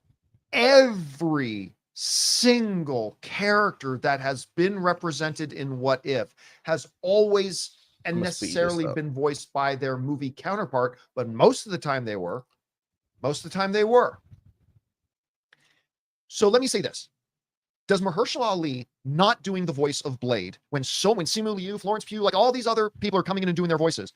every single character that has been represented in What If has always and necessarily been voiced by their movie counterpart, but most of the time they were. So let me say this. Does Mahershala Ali not doing the voice of Blade, when Simu Liu, Florence Pugh, like all these other people are coming in and doing their voices,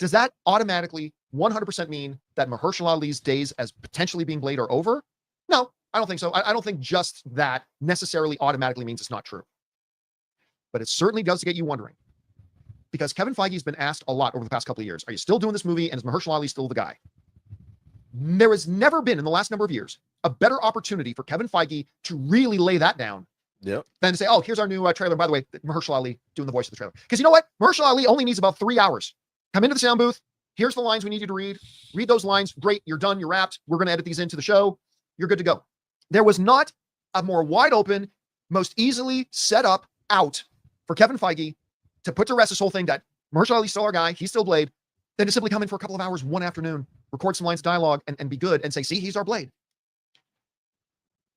does that automatically 100% mean that Mahershala Ali's days as potentially being Blade are over? No, I don't think so. I don't think just that necessarily automatically means it's not true. But it certainly does get you wondering. Because Kevin Feige has been asked a lot over the past couple of years, are you still doing this movie? And is Mahershala Ali still the guy? There has never been in the last number of years a better opportunity for Kevin Feige to really lay that down Yep. than to say, oh, here's our new trailer. By the way, Mahershala Ali doing the voice of the trailer. Because you know what? Mahershala Ali only needs about 3 hours. Come into the sound booth. Here's the lines we need you to read. Read those lines. Great. You're done. You're wrapped. We're going to edit these into the show. You're good to go. There was not a more wide open, most easily set up out for Kevin Feige to put to rest this whole thing that Mahershala Ali's still our guy. He's still Blade. Than to simply come in for a couple of hours one afternoon, record some lines of dialogue, and be good and say, see, he's our Blade.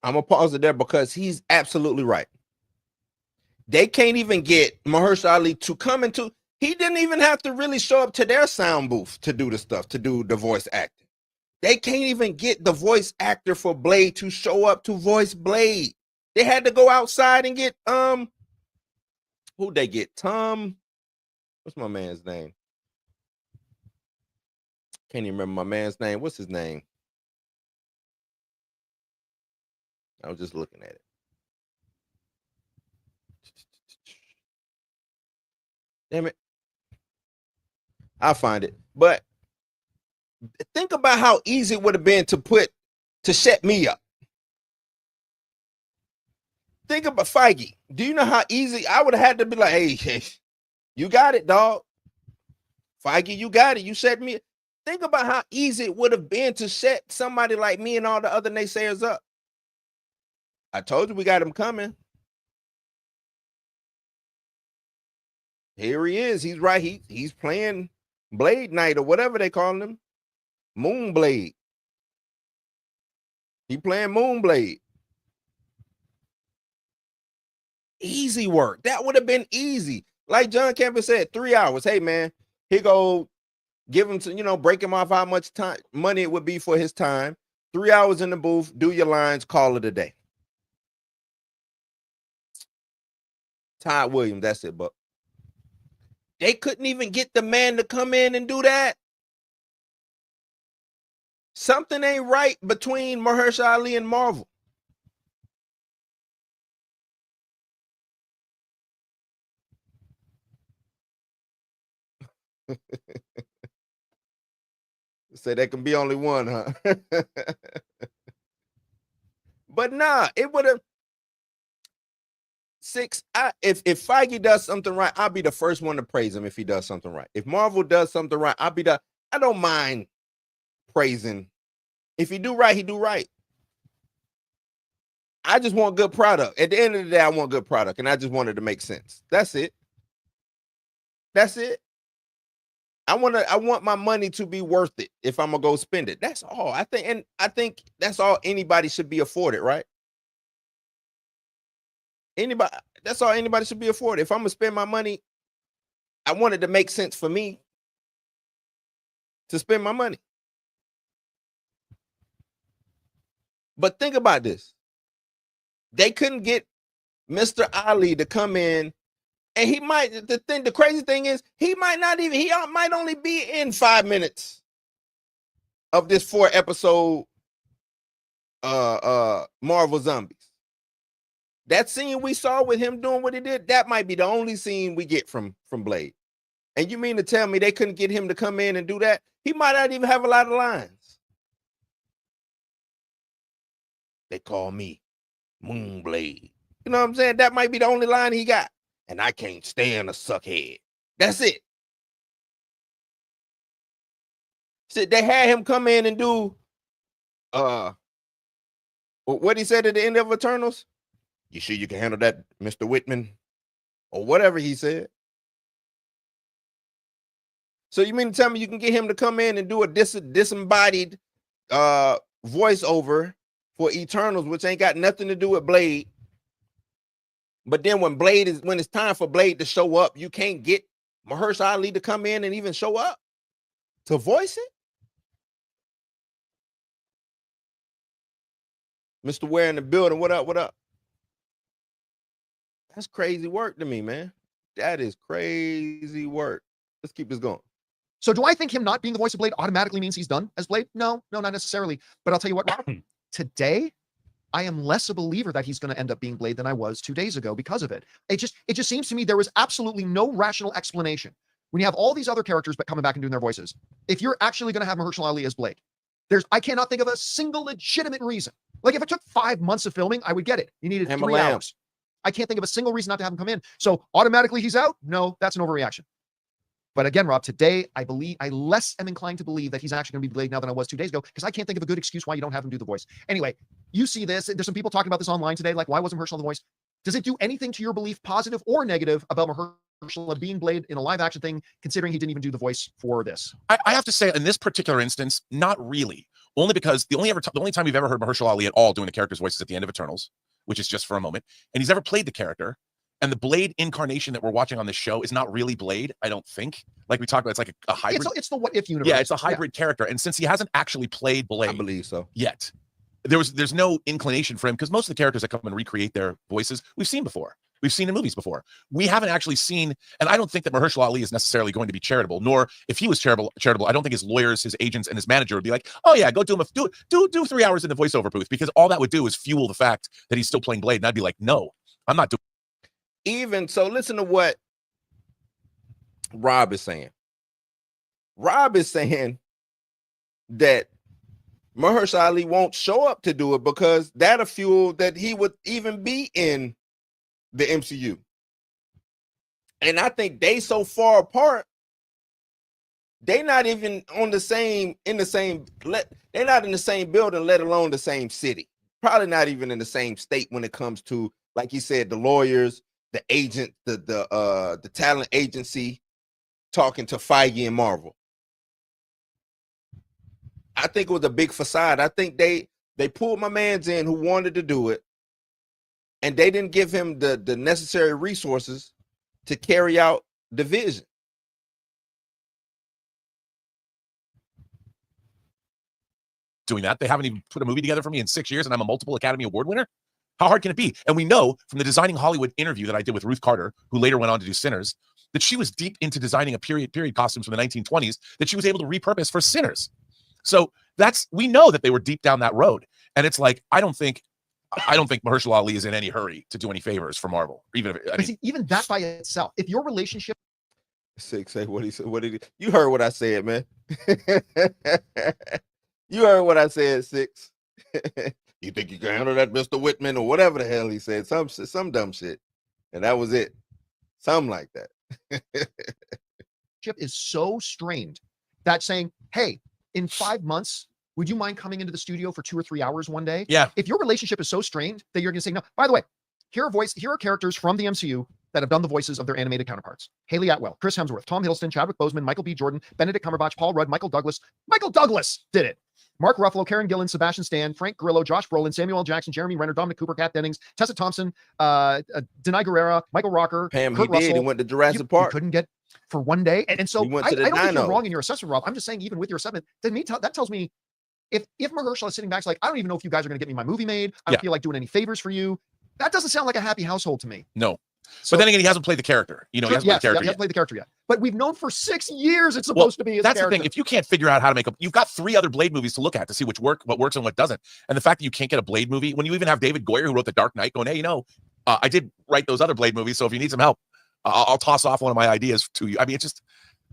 I'm going to pause it there because he's absolutely right. They can't even get Mahershala Ali to come into, he didn't even have to really show up to their sound booth to do the stuff, to do the voice acting. They can't even get the voice actor for Blade to show up to voice Blade. They had to go outside and get, who'd they get? Tom, what's my man's name? Can't even remember my man's name. What's his name? I was just looking at it. Damn it. I'll find it. But think about how easy it would have been to set me up. Think about Feige. Do you know how easy I would have had to be like, hey, you got it, dog. Feige, you got it. You set me. Think about how easy it would have been to set somebody like me and all the other naysayers up. I told you we got him coming. Here he is. He's right. He's playing Blade Knight or whatever they call him. Moonblade. He playing Moonblade. Easy work. That would have been easy. Like John Campbell said, 3 hours. Hey, man, here go. Give him to, break him off how much time money it would be for his time. 3 hours in the booth, do your lines, call it a day. Todd Williams, that's it, but they couldn't even get the man to come in and do that. Something ain't right between Mahershala Ali and Marvel. Say there can be only one, huh? But nah, it would have. If Feige does something right, I'll be the first one to praise him if he does something right. If Marvel does something right, I don't mind praising. If he do right, he do right. I just want good product. At the end of the day, I want good product, and I just want it to make sense. That's it. That's it. I want my money to be worth it if I'm gonna go spend it. That's all. I think that's all anybody should be afforded, right? That's all anybody should be afforded. If I'm gonna spend my money, I want it to make sense for me to spend my money. But think about this. They couldn't get Mr. Ali to come in. And the crazy thing is, he might only be in 5 minutes of this 4-episode Marvel Zombies. That scene we saw with him doing what he did, that might be the only scene we get from Blade. And you mean to tell me they couldn't get him to come in and do that? He might not even have a lot of lines. They call me Moonblade. You know what I'm saying? That might be the only line he got. And I can't stand a suckhead. That's it. So they had him come in and do what he said at the end of Eternals. You sure you can handle that, Mr. Whitman? Or whatever he said. So you mean to tell me you can get him to come in and do a disembodied voiceover for Eternals, which ain't got nothing to do with Blade? But then when it's time for Blade to show up, you can't get Mahershala Ali to come in and even show up to voice it? Mr. Ware in the building, what up, what up? That's crazy work to me, man. That is crazy work. Let's keep this going. So do I think him not being the voice of Blade automatically means he's done as Blade? No, not necessarily. But I'll tell you what, Rob, today I am less a believer that he's going to end up being Blade than I was 2 days ago because of it. It just seems to me there was absolutely no rational explanation when you have all these other characters but coming back and doing their voices. If you're actually going to have Mahershala Ali as Blade, I cannot think of a single legitimate reason. Like if it took 5 months of filming, I would get it. You needed 3 hours. I can't think of a single reason not to have him come in. So automatically he's out? No, that's an overreaction. But again, Rob, today I less am inclined to believe that he's actually going to be Blade now than I was 2 days ago, because I can't think of a good excuse why you don't have him do the voice. Anyway, you see this. There's some people talking about this online today, like, why wasn't Mahershala the voice? Does it do anything to your belief, positive or negative, about Mahershala being Blade in a live action thing, considering he didn't even do the voice for this? I have to say, in this particular instance, not really. Only because the only time we've ever heard Mahershala Ali at all doing the character's voice is at the end of Eternals, which is just for a moment. And he's never played the character. And the Blade incarnation that we're watching on this show is not really Blade, I don't think. Like we talked about, it's like a hybrid. It's the What If universe. Yeah, it's a hybrid character. And since he hasn't actually played Blade, I believe so, yet, there's no inclination for him, because most of the characters that come and recreate their voices, we've seen before. We've seen in movies before. We haven't actually seen, and I don't think that Mahershala Ali is necessarily going to be charitable, nor if he was charitable, I don't think his lawyers, his agents, and his manager would be like, oh yeah, go do 3 hours in the voiceover booth, because all that would do is fuel the fact that he's still playing Blade. And I'd be like, no, I'm not doing. Even so, listen to what Rob is saying. Rob is saying that Mahershala Ali won't show up to do it because that'll fuel that he would even be in the MCU. And I think they so far apart, they're not even they're not in the same building, let alone the same city. Probably not even in the same state when it comes to, like you said, the lawyers, the agent, the talent agency talking to Feige and Marvel. I think it was a big facade. I think they pulled my man's in who wanted to do it, and they didn't give him the necessary resources to carry out the vision. Doing that. They haven't even put a movie together for me in 6 years, and I'm a multiple Academy Award winner. How hard can it be? And we know from the Designing Hollywood interview that I did with Ruth Carter, who later went on to do Sinners, that she was deep into designing a period costumes from the 1920s that she was able to repurpose for Sinners. So we know that they were deep down that road. And it's like, I don't think Mahershala Ali is in any hurry to do any favors for Marvel. Even that by itself, if your relationship. Six, say what he said. What did he? You heard what I said, man. You heard what I said, Six. You think you can handle that, Mr. Whitman, or whatever the hell he said? Some dumb shit, and that was it. Something like that. Chip is so strained that saying, "Hey, in 5 months, would you mind coming into the studio for 2 or 3 hours one day?" Yeah. If your relationship is so strained that you're going to say no. By the way, here are characters from the MCU that have done the voices of their animated counterparts: Haley Atwell, Chris Hemsworth, Tom Hiddleston, Chadwick Boseman, Michael B. Jordan, Benedict Cumberbatch, Paul Rudd, Michael Douglas. Michael Douglas did it. Mark Ruffalo, Karen Gillan, Sebastian Stan, Frank Grillo, Josh Brolin, Samuel L. Jackson, Jeremy Renner, Dominic Cooper, Kat Dennings, Tessa Thompson, Denai Guerrera, Michael Rocker, Pam, Kurt he did. Russell. He went to Jurassic Park. You couldn't get for one day. And so I don't think you're wrong in your assessment, Rob. I'm just saying, even with your assessment, to me, that tells me if Mahershala is sitting back, it's like, I don't even know if you guys are going to get me my movie made. I don't feel like doing any favors for you. That doesn't sound like a happy household to me. No. So, but then again, he hasn't played the character. He hasn't played the character yet. But we've known for 6 years it's supposed to be his that's character. The thing. If you can't figure out how to make you've got 3 other Blade movies to look at to see what works and what doesn't. And the fact that you can't get a Blade movie, when you even have David Goyer, who wrote The Dark Knight, going, hey, I did write those other Blade movies, so if you need some help, I'll toss off one of my ideas to you. I mean,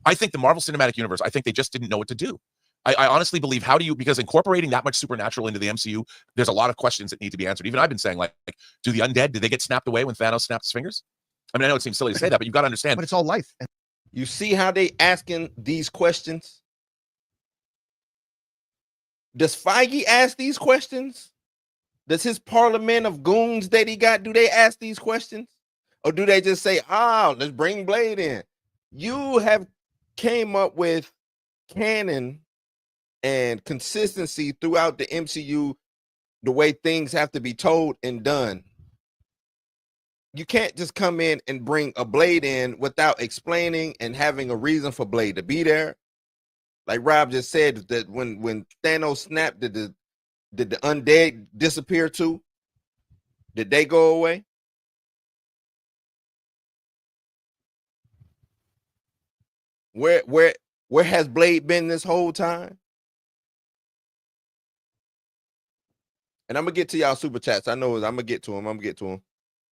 I think the Marvel Cinematic Universe, I think they just didn't know what to do. I honestly believe, because incorporating that much supernatural into the MCU, there's a lot of questions that need to be answered. Even I've been saying, like do the undead, did they get snapped away when Thanos snapped his fingers? I mean, I know it seems silly to say that, but you've got to understand. But it's all life. You see how they asking these questions? Does Feige ask these questions? Does his parliament of goons that he got, do they ask these questions? Or do they just say, let's bring Blade in? You have came up with canon and consistency throughout the MCU, the way things have to be told and done. You can't just come in and bring a Blade in without explaining and having a reason for Blade to be there. Like Rob just said, that when Thanos snapped, did the undead disappear too? Did they go away? Where has Blade been this whole time? And I'm gonna get to y'all super chats. I know I'm gonna get to them. I'm gonna get to them.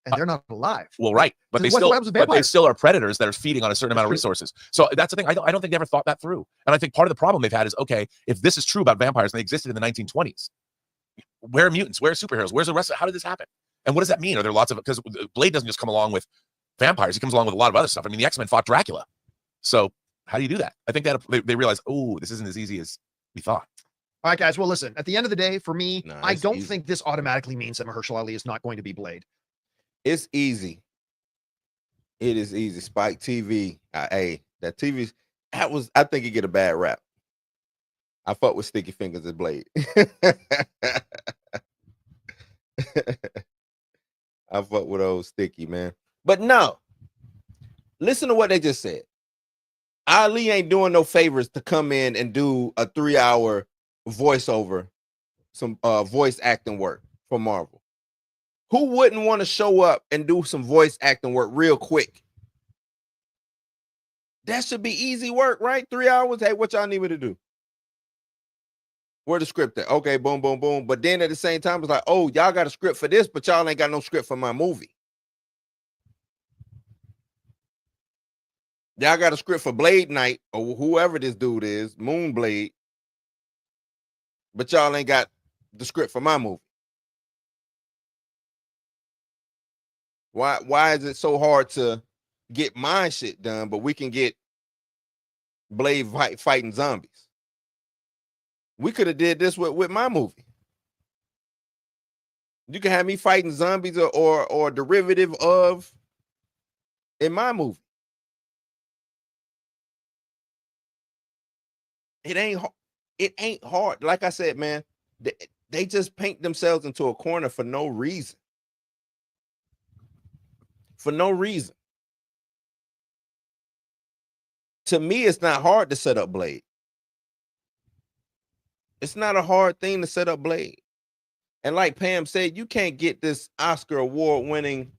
And they're not alive. Well, right, but What happens with but they vampires? still are predators that are feeding on a certain amount of That's true. resources. So that's the thing. I don't think they ever thought that through. And I think part of the problem they've had is, okay, if this is true about vampires and they existed in the 1920s, where are mutants? Where are superheroes? Where's the rest of, how did this happen? And what does that mean? Are there lots of, because Blade doesn't just come along with vampires, he comes along with a lot of other stuff. I mean, the X-Men fought Dracula. So how do you do that? I think that they realize, oh, this isn't as easy as we thought. All right, guys. Well, listen, at the end of the day, for me, Nah, I it's don't easy. think this automatically means that Mahershala Ali is not going to be Blade. It's easy. It is easy. Spike TV. Hey, that TV. I think it get a bad rap. I fuck with Sticky Fingers as Blade. I fuck with old Sticky, man. But no. Listen to what they just said. Ali ain't doing no favors to come in and do a 3-hour voiceover, some voice acting work for Marvel. Who wouldn't want to show up and do some voice acting work real quick? That should be easy work, right? 3 hours. Hey, what y'all need me to do? Where the script at? Okay, boom, boom, boom. But then at the same time, it's like, oh, y'all got a script for this, but y'all ain't got no script for my movie. Y'all got a script for Blade Knight or whoever this dude is, Moonblade, but y'all ain't got the script for my movie. Why is it so hard to get my shit done, but we can get Blade fighting zombies? We could have did this with my movie. You can have me fighting zombies or derivative of in my movie. It ain't hard. Like I said, man, they just paint themselves into a corner for no reason. For no reason. To me, it's not hard to set up Blade. It's not a hard thing to set up Blade. And like Pam said, you can't get this Oscar award-winning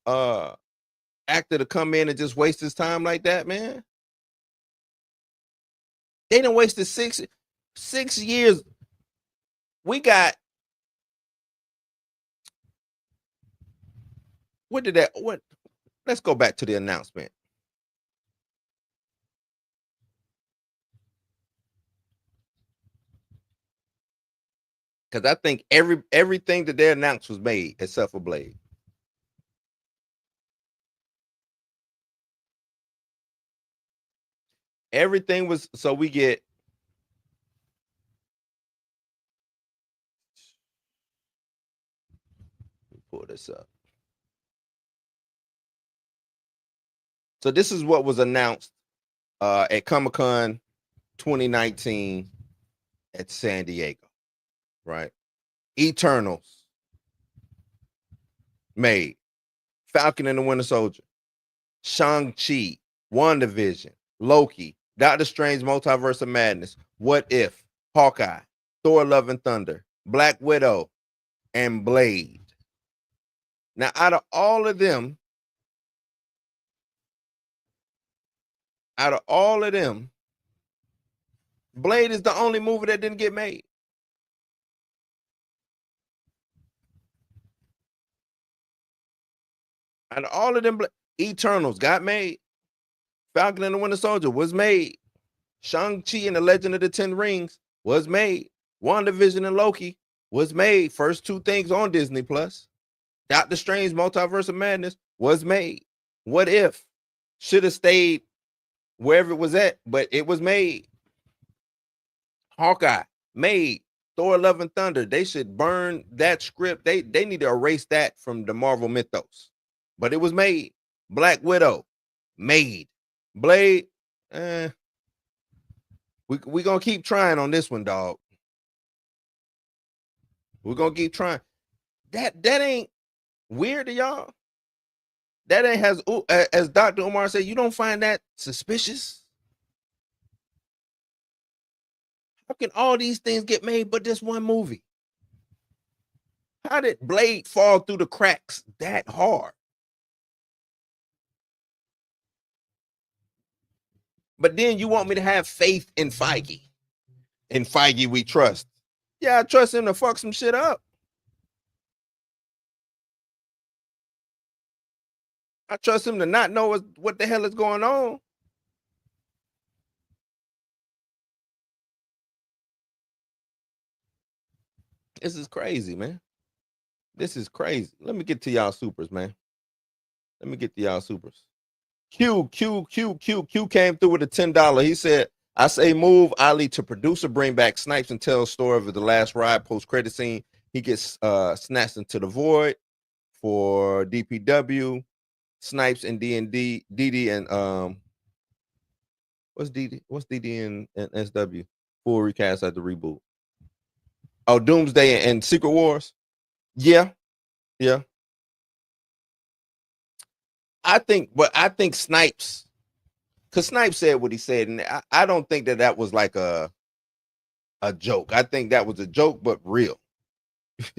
actor to come in and just waste his time like that, man. They done wasted six years. We got let's go back to the announcement. Because I think everything that they announced was made except for Blade. Everything was, so we get pull this up. So this is what was announced at Comic-Con 2019 at San Diego, right? Eternals made, Falcon and the Winter Soldier, Shang-Chi, WandaVision, Loki, Doctor Strange Multiverse of Madness, What If, Hawkeye, Thor Love and Thunder, Black Widow, and Blade. Now, out of all of them, Blade is the only movie that didn't get made. Out of all of them, Eternals got made. Falcon and the Winter Soldier was made. Shang-Chi and the Legend of the Ten Rings was made. WandaVision and Loki was made. First two things on Disney Plus. Doctor Strange Multiverse of Madness was made. What If should have stayed wherever it was at, but it was made. Hawkeye made. Thor Love and Thunder. They should burn that script. They need to erase that from the Marvel mythos. But it was made. Black Widow made. Blade, we gonna keep trying on this one, dog. We're gonna keep trying. That ain't weird to y'all. That ain't as Dr. Umar said, you don't find that suspicious? How can all these things get made but this one movie? How did Blade fall through the cracks that hard? But then you want me to have faith in Feige. In Feige we trust. Yeah, I trust him to fuck some shit up. I trust him to not know what the hell is going on. This is crazy, man. This is crazy. Let me get to y'all supers, man. Let me get to y'all supers. Q came through with a $10. He said, I say move Ali to producer, bring back Snipes and tell a story of the last ride post-credit scene. He gets snatched into the void for DPW. Snipes and D&D, DD and what's DD? What's DD and SW? Full recast at the reboot. Oh, Doomsday and Secret Wars. Yeah. I think Snipes, because Snipes said what he said, and I don't think that was like a joke. I think that was a joke, but real.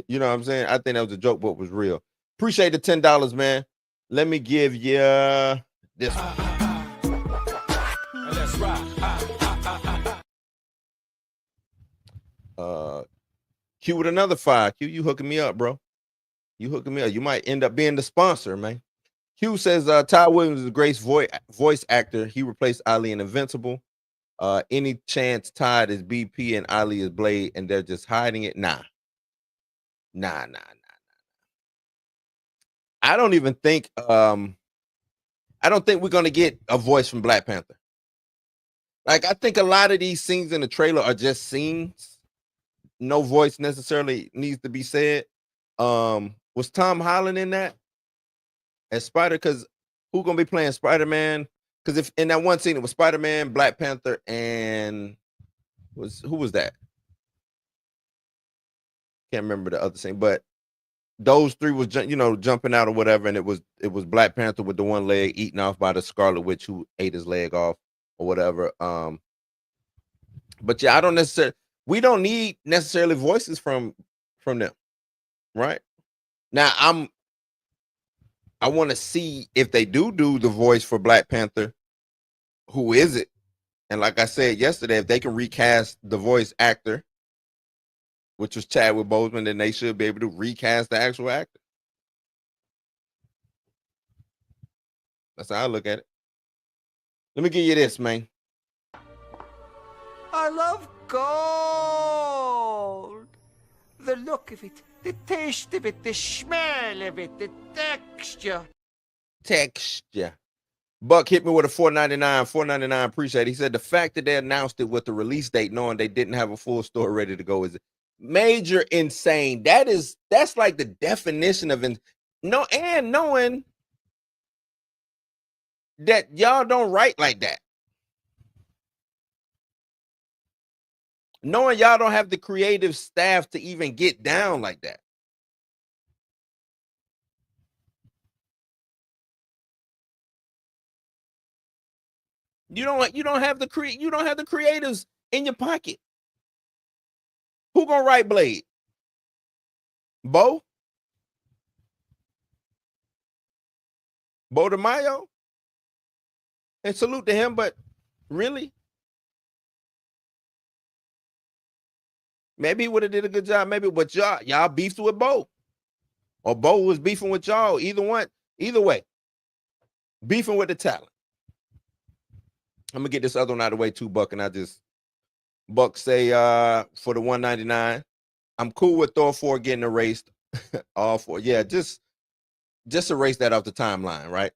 You know what I'm saying? I think that was a joke, but was real. Appreciate the $10, man. Let me give you this one. Let's ride. Q with another 5. Q, you hooking me up, bro. You hooking me up. You might end up being the sponsor, man. Q says Ty Williams is a great voice actor. He replaced Ali in Invincible. Any chance Todd is BP and Ali is Blade and they're just hiding it? Nah. I don't even think I don't think we're gonna get a voice from Black Panther. Like, I think a lot of these scenes in the trailer are just scenes. No voice necessarily needs to be said. Was Tom Holland in that as Spider? Because who gonna be playing Spider-Man? Because if in that one scene it was Spider-Man, Black Panther, and who was that? Can't remember the other scene, but those three was jumping out or whatever, and it was Black Panther with the one leg eaten off by the Scarlet Witch who ate his leg off or whatever. But yeah, we don't need necessarily voices from them, right? Now I want to see if they do the voice for Black Panther, who is it? And like I said yesterday, if they can recast the voice actor, which was Chadwick Boseman, then they should be able to recast the actual actor. That's how I look at it. Let me give you this, man. I love gold. The look of it, the taste of it, the smell of it, the texture. Buck hit me with a $4.99. Appreciate it. He said the fact that they announced it with the release date, knowing they didn't have a full story ready to go, is major insane. That's like the definition of knowing that y'all don't write like that. Knowing y'all don't have the creative staff to even get down like that. You don't have the creatives in your pocket. Who gonna write Blade? Bo DeMaio? And salute to him, but really? Maybe he would have did a good job. Maybe, but y'all beefed with Bo, or Bo was beefing with y'all. Either way, beefing with the talent. I'm gonna get this other one out of the way too, Buck, and Buck say for the $1.99, I'm cool with Thor 4 getting erased. All 4, yeah, just erase that off the timeline, right?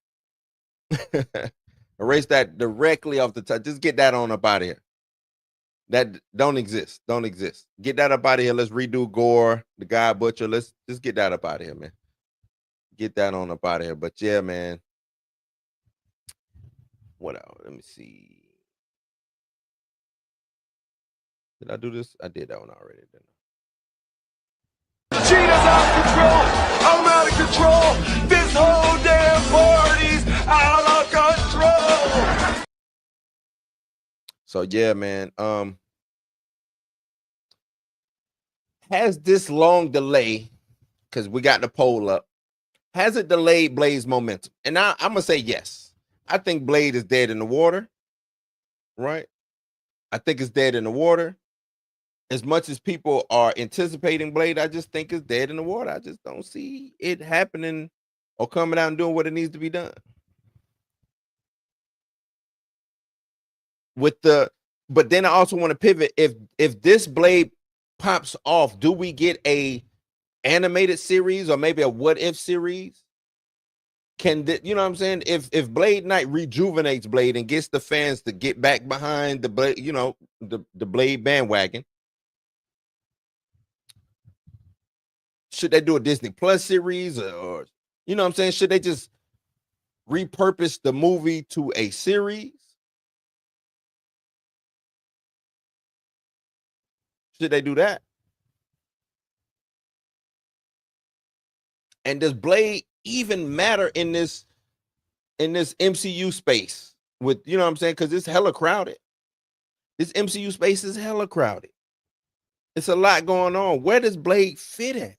Erase that directly off the top. Just get that on up out of here. That don't exist. Get that up out of here. Let's redo Gore, the guy Butcher. Let's just get that up out of here, man. Get that on up out of here. But yeah, man. What else? Let me see. Did I do this? I did that one already, didn't I? Cheetah's out of control. I'm out of control. This whole damn party's out of control. So yeah, man. Has this long delay, because we got the poll up, has it delayed Blade's momentum? And I'm gonna say yes. I think Blade is dead in the water, right? I think it's dead in the water. As much as people are anticipating Blade, I just think it's dead in the water. I just don't see it happening or coming out and doing what it needs to be done. But then I also want to pivot. If this Blade pops off, do we get a animated series or maybe a what if series? You know what I'm saying? If Blade Knight rejuvenates Blade and gets the fans to get back behind the Blade, you know, the Blade bandwagon, should they do a Disney Plus series or you know what I'm saying? Should they just repurpose the movie to a series? Should they do that? And does Blade even matter in this MCU space? With you know what I'm saying? Because it's hella crowded. This MCU space is hella crowded. It's a lot going on. Where does Blade fit at?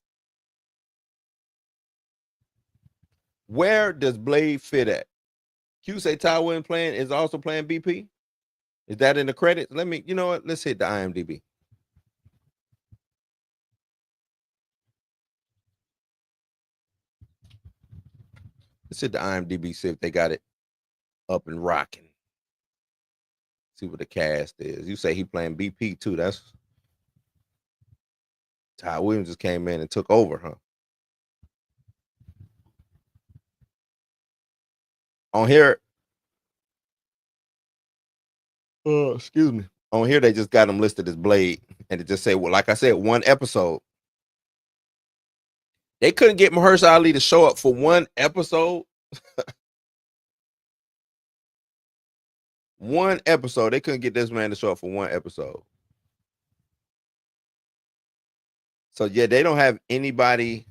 Where does Blade fit at? Q say Ty Williams is also playing BP. Is that in the credits? Let me, you know what? Let's hit the IMDb. Let's hit the IMDb, see if they got it up and rocking. See what the cast is. You say he playing BP too. That's Ty Williams just came in and took over, huh? On here, excuse me. On here, they just got him listed as Blade, and it just say, well, like I said, one episode. They couldn't get Mahershala Ali to show up for one episode. One episode. They couldn't get this man to show up for one episode. So yeah, they don't have anybody.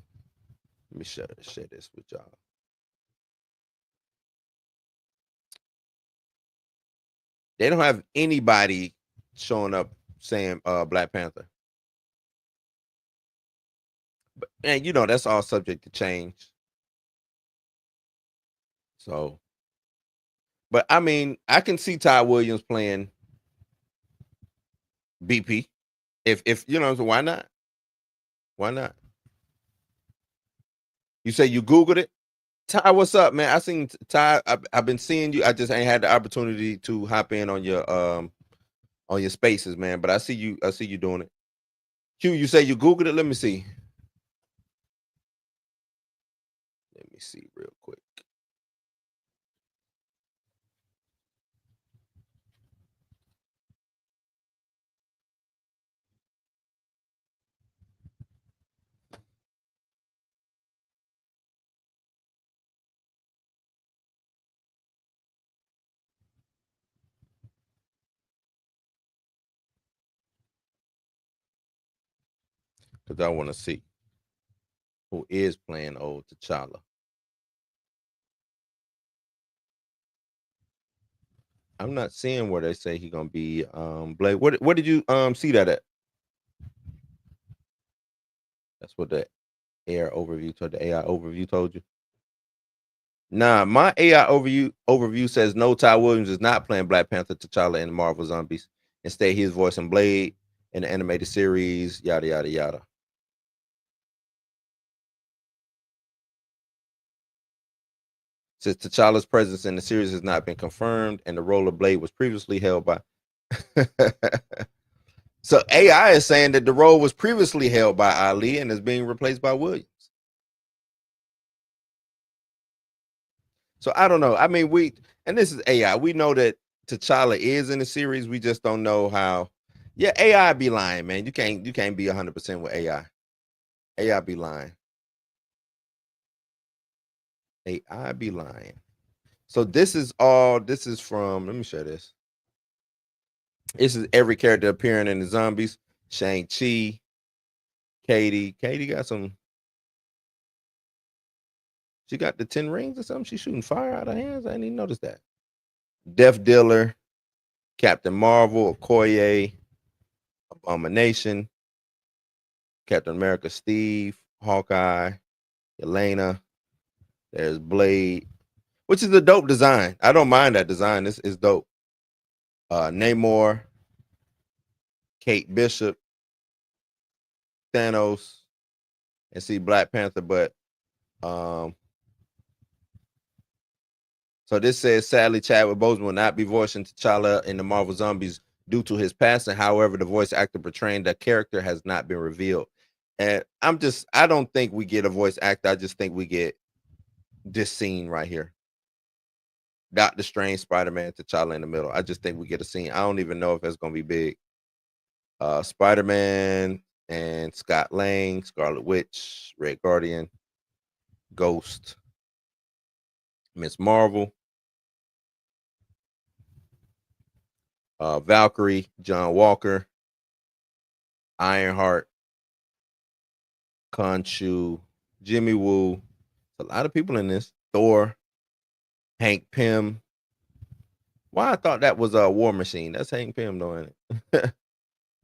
Let me share this with y'all. They don't have anybody showing up saying Black Panther. But and you know that's all subject to change. So, but I mean, I can see Ty Williams playing BP. If you know, so why not? Why not? You say you Googled it? Ty, what's up, man? I seen Ty. I've been seeing you. I just ain't had the opportunity to hop in on your spaces, man. But I see you. I see you doing it. Q, you say you Googled it? Let me see. Let me see real quick. Because I want to see who is playing old T'Challa. I'm not seeing where they say he's gonna be Blade. What did you see that at? That's what the AI overview told you. Nah, my AI overview says no, Ty Williams is not playing Black Panther T'Challa in Marvel Zombies. Instead, he is voicing Blade in the animated series, yada yada yada. Since T'Challa's presence in the series has not been confirmed, and the role of Blade was previously held by so AI is saying that the role was previously held by Ali and is being replaced by Williams. So I don't know. I mean, and this is AI. We know that T'Challa is in the series. We just don't know how. Yeah, AI be lying, man. You can't be 100% with AI. AI be lying. AI be lying. So this is from, let me share this. This is every character appearing in the Zombies. Shang-Chi, Katie got some. She got the 10 rings or something. She's shooting fire out of her hands. I didn't even notice that. Death Dealer, Captain Marvel, Okoye, Abomination, Captain America, Steve, Hawkeye, Elena. There's Blade, which is a dope design. I don't mind that design. This is dope. Namor, Kate Bishop, Thanos, and see Black Panther, but So this says, sadly, Chadwick Boseman will not be voicing T'Challa in the Marvel Zombies due to his passing. However, the voice actor portraying the character has not been revealed. And I don't think we get a voice actor. I just think we get this scene right here. Doctor Strange, Spider-Man, T'Challa in the middle. I just think we get a scene. I don't even know if it's going to be big. Spider-Man and Scott Lang, Scarlet Witch, Red Guardian, Ghost, Miss Marvel, Valkyrie, John Walker, Ironheart, Khonshu, Jimmy Woo. A lot of people in this. Thor, Hank Pym. Why I thought that was a War Machine. That's Hank Pym, though, ain't it?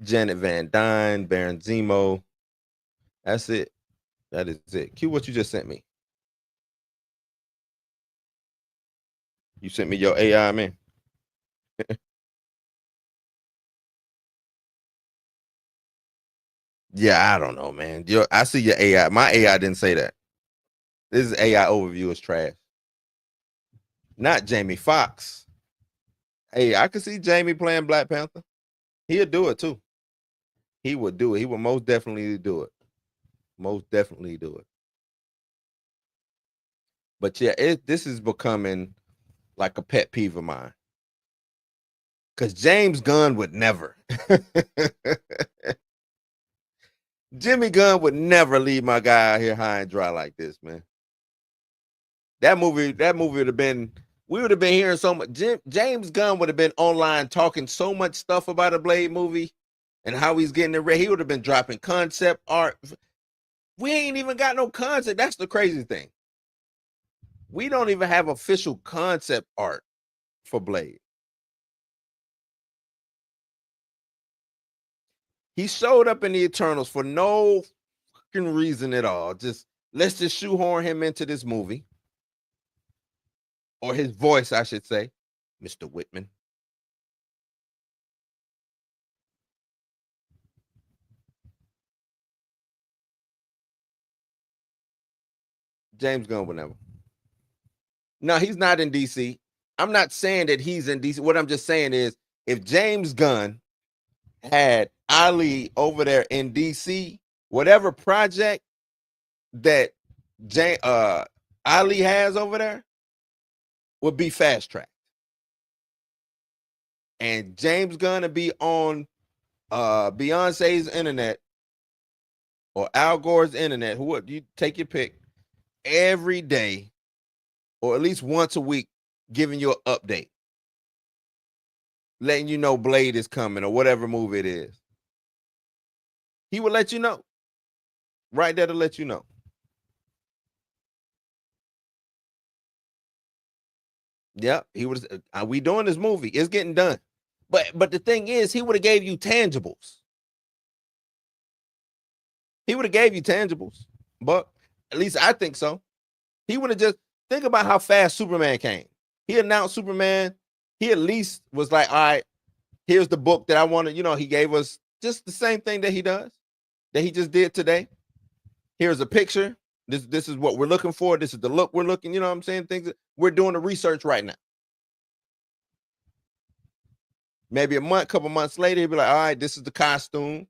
Janet Van Dyne, Baron Zemo. That's it. That is it. Q, what you just sent me? You sent me your AI, man. Yeah, I don't know, man. I see your AI. My AI didn't say that. This is AI overview is trash. Not Jamie Foxx. Hey, I could see Jamie playing Black Panther. He'll do it too. He would do it. He would most definitely do it. Most definitely do it. But yeah, this is becoming like a pet peeve of mine. Because James Gunn would never. Jimmy Gunn would never leave my guy out here high and dry like this, man. That movie would have been, we would have been hearing so much. James Gunn would have been online talking so much stuff about a Blade movie and how he's getting it ready. He would have been dropping concept art. We ain't even got no concept. That's the crazy thing. We don't even have official concept art for Blade. He showed up in the Eternals for no fucking reason at all. Let's just shoehorn him into this movie. Or his voice, I should say. Mr. Whitman. James Gunn would never. No, he's not in DC. I'm not saying that he's in DC. What I'm just saying is, if James Gunn had Ali over there in DC, whatever project that Ali has over there would be fast tracked. And James Gunn to be on Beyonce's internet or Al Gore's internet, you take your pick, every day or at least once a week, giving you an update, letting you know Blade is coming or whatever movie it is. He will let you know. Right there to let you know. Yeah, he was. We doing this movie? It's getting done. But the thing is, he would have gave you tangibles. He would have gave you tangibles. But at least I think so. He would have just think about how fast Superman came. He announced Superman. He at least was like, all right, here's the book that I wanted. He gave us just the same thing that he does, that he just did today. Here's a picture. This is what we're looking for. This is the look we're looking. You know what I'm saying? Things that we're doing the research right now. Maybe couple months later, he'll be like, all right, this is the costume.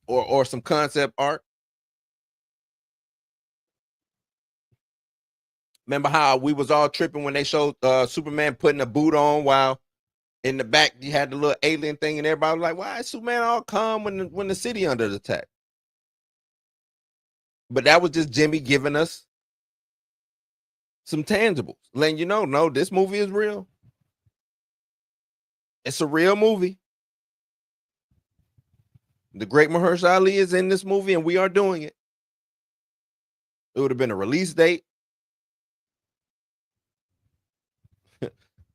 Or some concept art. Remember how we was all tripping when they showed Superman putting a boot on while in the back you had the little alien thing and everybody was like, why is Superman all calm when the city under attack? But that was just Jimmy giving us some tangibles, letting you know, no, this movie is real. It's a real movie. The great Mahershala Ali is in this movie and we are doing it. It would have been a release date.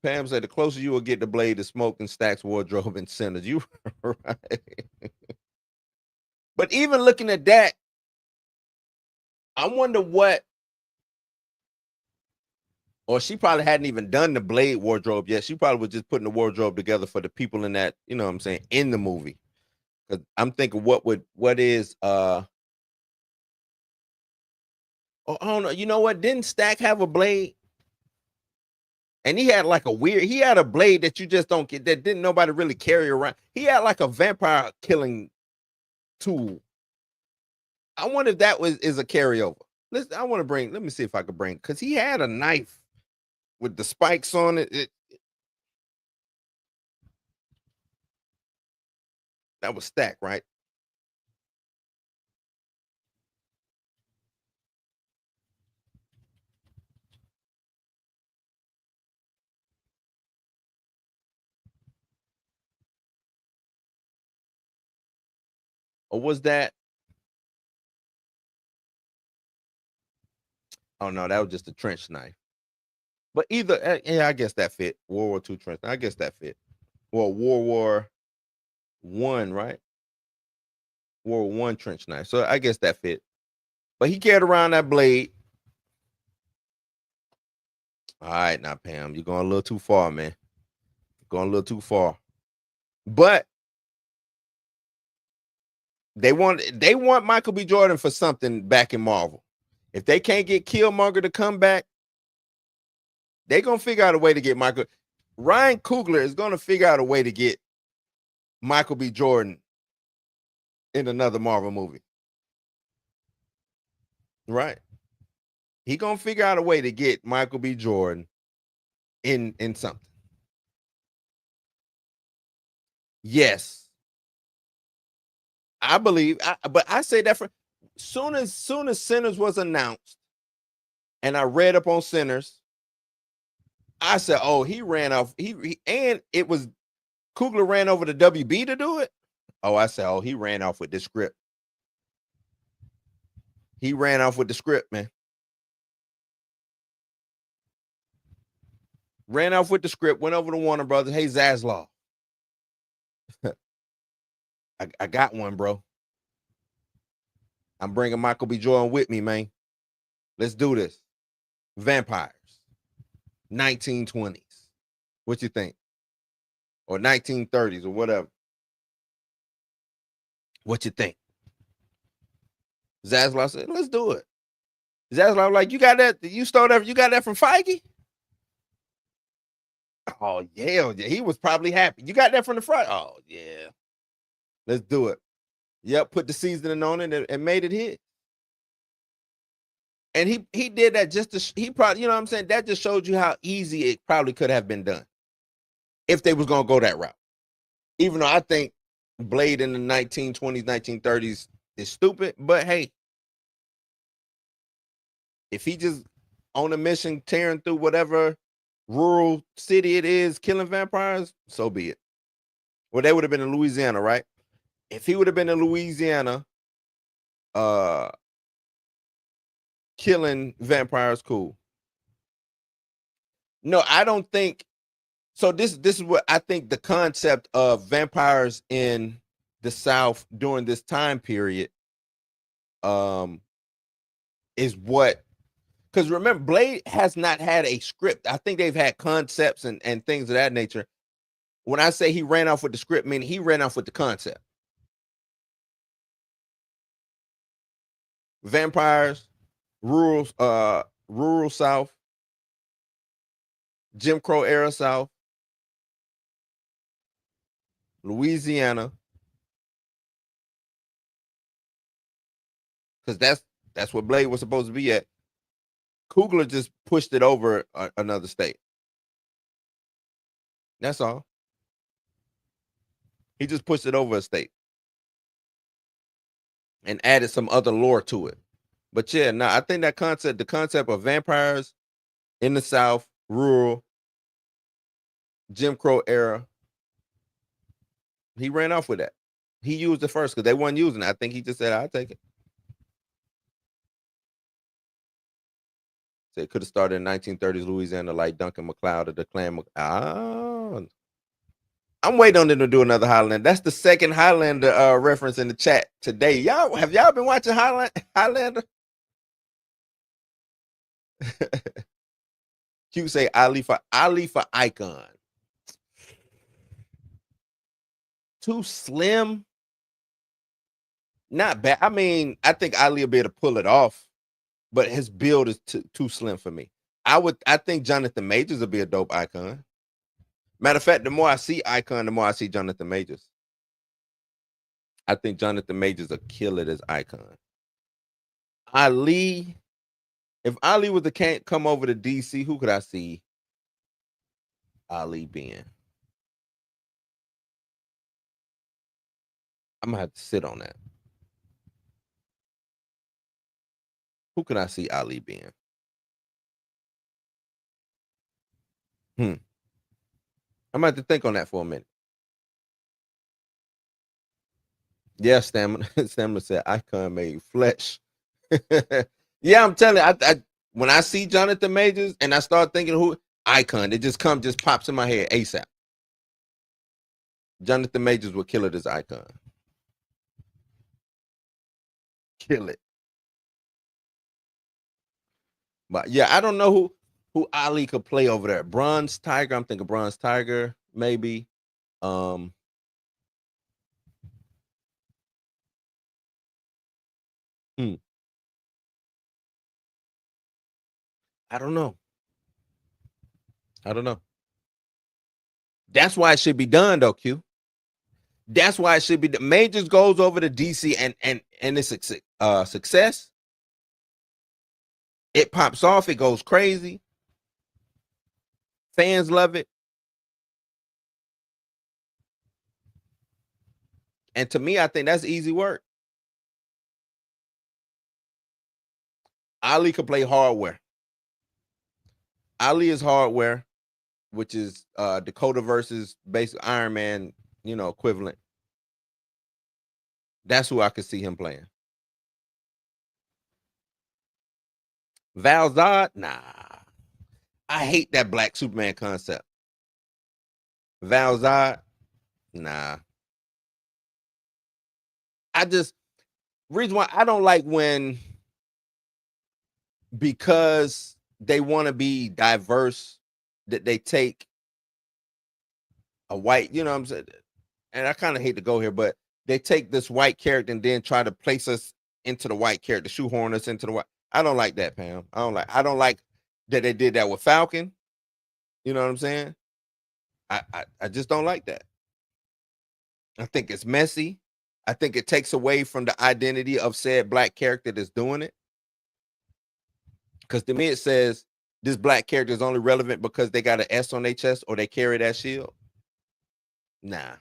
Pam said, the closer you will get to Blade, the smoke and Stacks wardrobe and centers. You right. But even looking at that, I wonder what, or she probably hadn't even done the Blade wardrobe yet. She probably was just putting the wardrobe together for the people in that, you know what I'm saying, in the movie. Because I'm thinking what is oh, I don't know. You know what? Didn't Stack have a Blade And he had like he had a blade that you just don't get, that didn't nobody really carry around. He had like a vampire killing tool. I wonder if that is a carryover. Let me see if I could bring, because he had a knife with the spikes on it. That was stacked, right? Or was that? Oh no, that was just a trench knife. But either, yeah, I guess that fit. World War II trench. I guess that fit. Well, World War I, right? World War I trench knife. So I guess that fit. But he carried around that blade. All right, now Pam, you're going a little too far, man. You're going a little too far. But they want Michael B. Jordan for something back in Marvel. If they can't get Killmonger to come back, they're gonna figure out a way to get Michael. Ryan Coogler is gonna figure out a way to get Michael B. Jordan in another Marvel movie. Right? He gonna figure out a way to get Michael B. Jordan in something. Yes, I believe. But I say that for soon as Sinners was announced, and I read up on Sinners, I said, "Oh, he ran off. He and it was Coogler ran over to WB to do it." Oh, I said, "Oh, he ran off with the script. He ran off with the script, man. Ran off with the script. Went over to Warner Brothers. Hey, Zaslav, I got one, bro. I'm bringing Michael B. Jordan with me, man. Let's do this. Vampires, 1920s. What you think? Or 1930s or whatever. What you think?" Zaslav said, "Let's do it." Zaslav like, "You got that? You stole that? You got that from Feige?" Oh, yeah. He was probably happy. "You got that from the front?" "Oh, yeah. Let's do it." Yep, put the seasoning on it and made it hit. And he did that just to, he probably, you know what I'm saying? That just showed you how easy it probably could have been done if they was going to go that route. Even though I think Blade in the 1920s, 1930s is stupid, but hey, if he just on a mission tearing through whatever rural city it is, killing vampires, so be it. Well, they would have been in Louisiana, right? If he would have been in Louisiana, killing vampires, cool. No, I don't think so. This is what I think the concept of vampires in the South during this time period is what, because remember, Blade has not had a script. I think they've had concepts and things of that nature. When I say he ran off with the script, meaning he ran off with the concept. Vampires, rural South, Jim Crow era South, Louisiana, because that's what Blade was supposed to be at. Coogler just pushed it over another state. That's all. He just pushed it over a state and added some other lore to it. But yeah, no, I think that concept, the concept of vampires in the South, rural, Jim Crow era, he ran off with that. He used it first because they weren't using it. I think he just said, "I'll take it." So it could have started in 1930s Louisiana, like Duncan MacLeod or the Clan. I'm waiting on them to do another Highlander. That's the second Highlander reference in the chat today. Have y'all been watching Highlander? Q say Ali for Icon. Too slim. Not bad. I mean, I think Ali will be able to pull it off, but his build is too slim for me. I think Jonathan Majors would be a dope Icon. Matter of fact, the more I see Icon, the more I see Jonathan Majors. I think Jonathan Majors will kill it as Icon. Ali, if Ali was to come over to DC, who could I see Ali being? I'm gonna have to sit on that. Who can I see Ali being? I'm gonna have to think on that for a minute. Yeah, Stamina. Stamina said Icon made flesh. Yeah, I'm telling you, I when I see Jonathan Majors and I start thinking who Icon, it just pops in my head ASAP. Jonathan Majors will kill it as Icon. Kill it. But yeah, I don't know who Ali could play over there. Bronze Tiger. I'm thinking Bronze Tiger, maybe. I don't know. That's why it should be done, though, Q. That's why it should be. The Majors goes over to DC and it's success. It pops off. It goes crazy. Fans love it. And to me, I think that's easy work. Ali could play hardware. Ali is hardware, which is Dakota versus basic Iron Man, equivalent. That's who I could see him playing. Val Zod, nah. I hate that black Superman concept. Val Zod, nah. Reason why I don't like when, because they want to be diverse, that they take a white, you know what I'm saying? And I kind of hate to go here, but they take this white character and then try to place us into the white character, shoehorn us into the white. I don't like that, Pam. I don't like that they did that with Falcon. You know what I'm saying? I just don't like that. I think it's messy. I think it takes away from the identity of said black character that's doing it. Because to me, it says this black character is only relevant because they got an S on their chest or they carry that shield. Nah,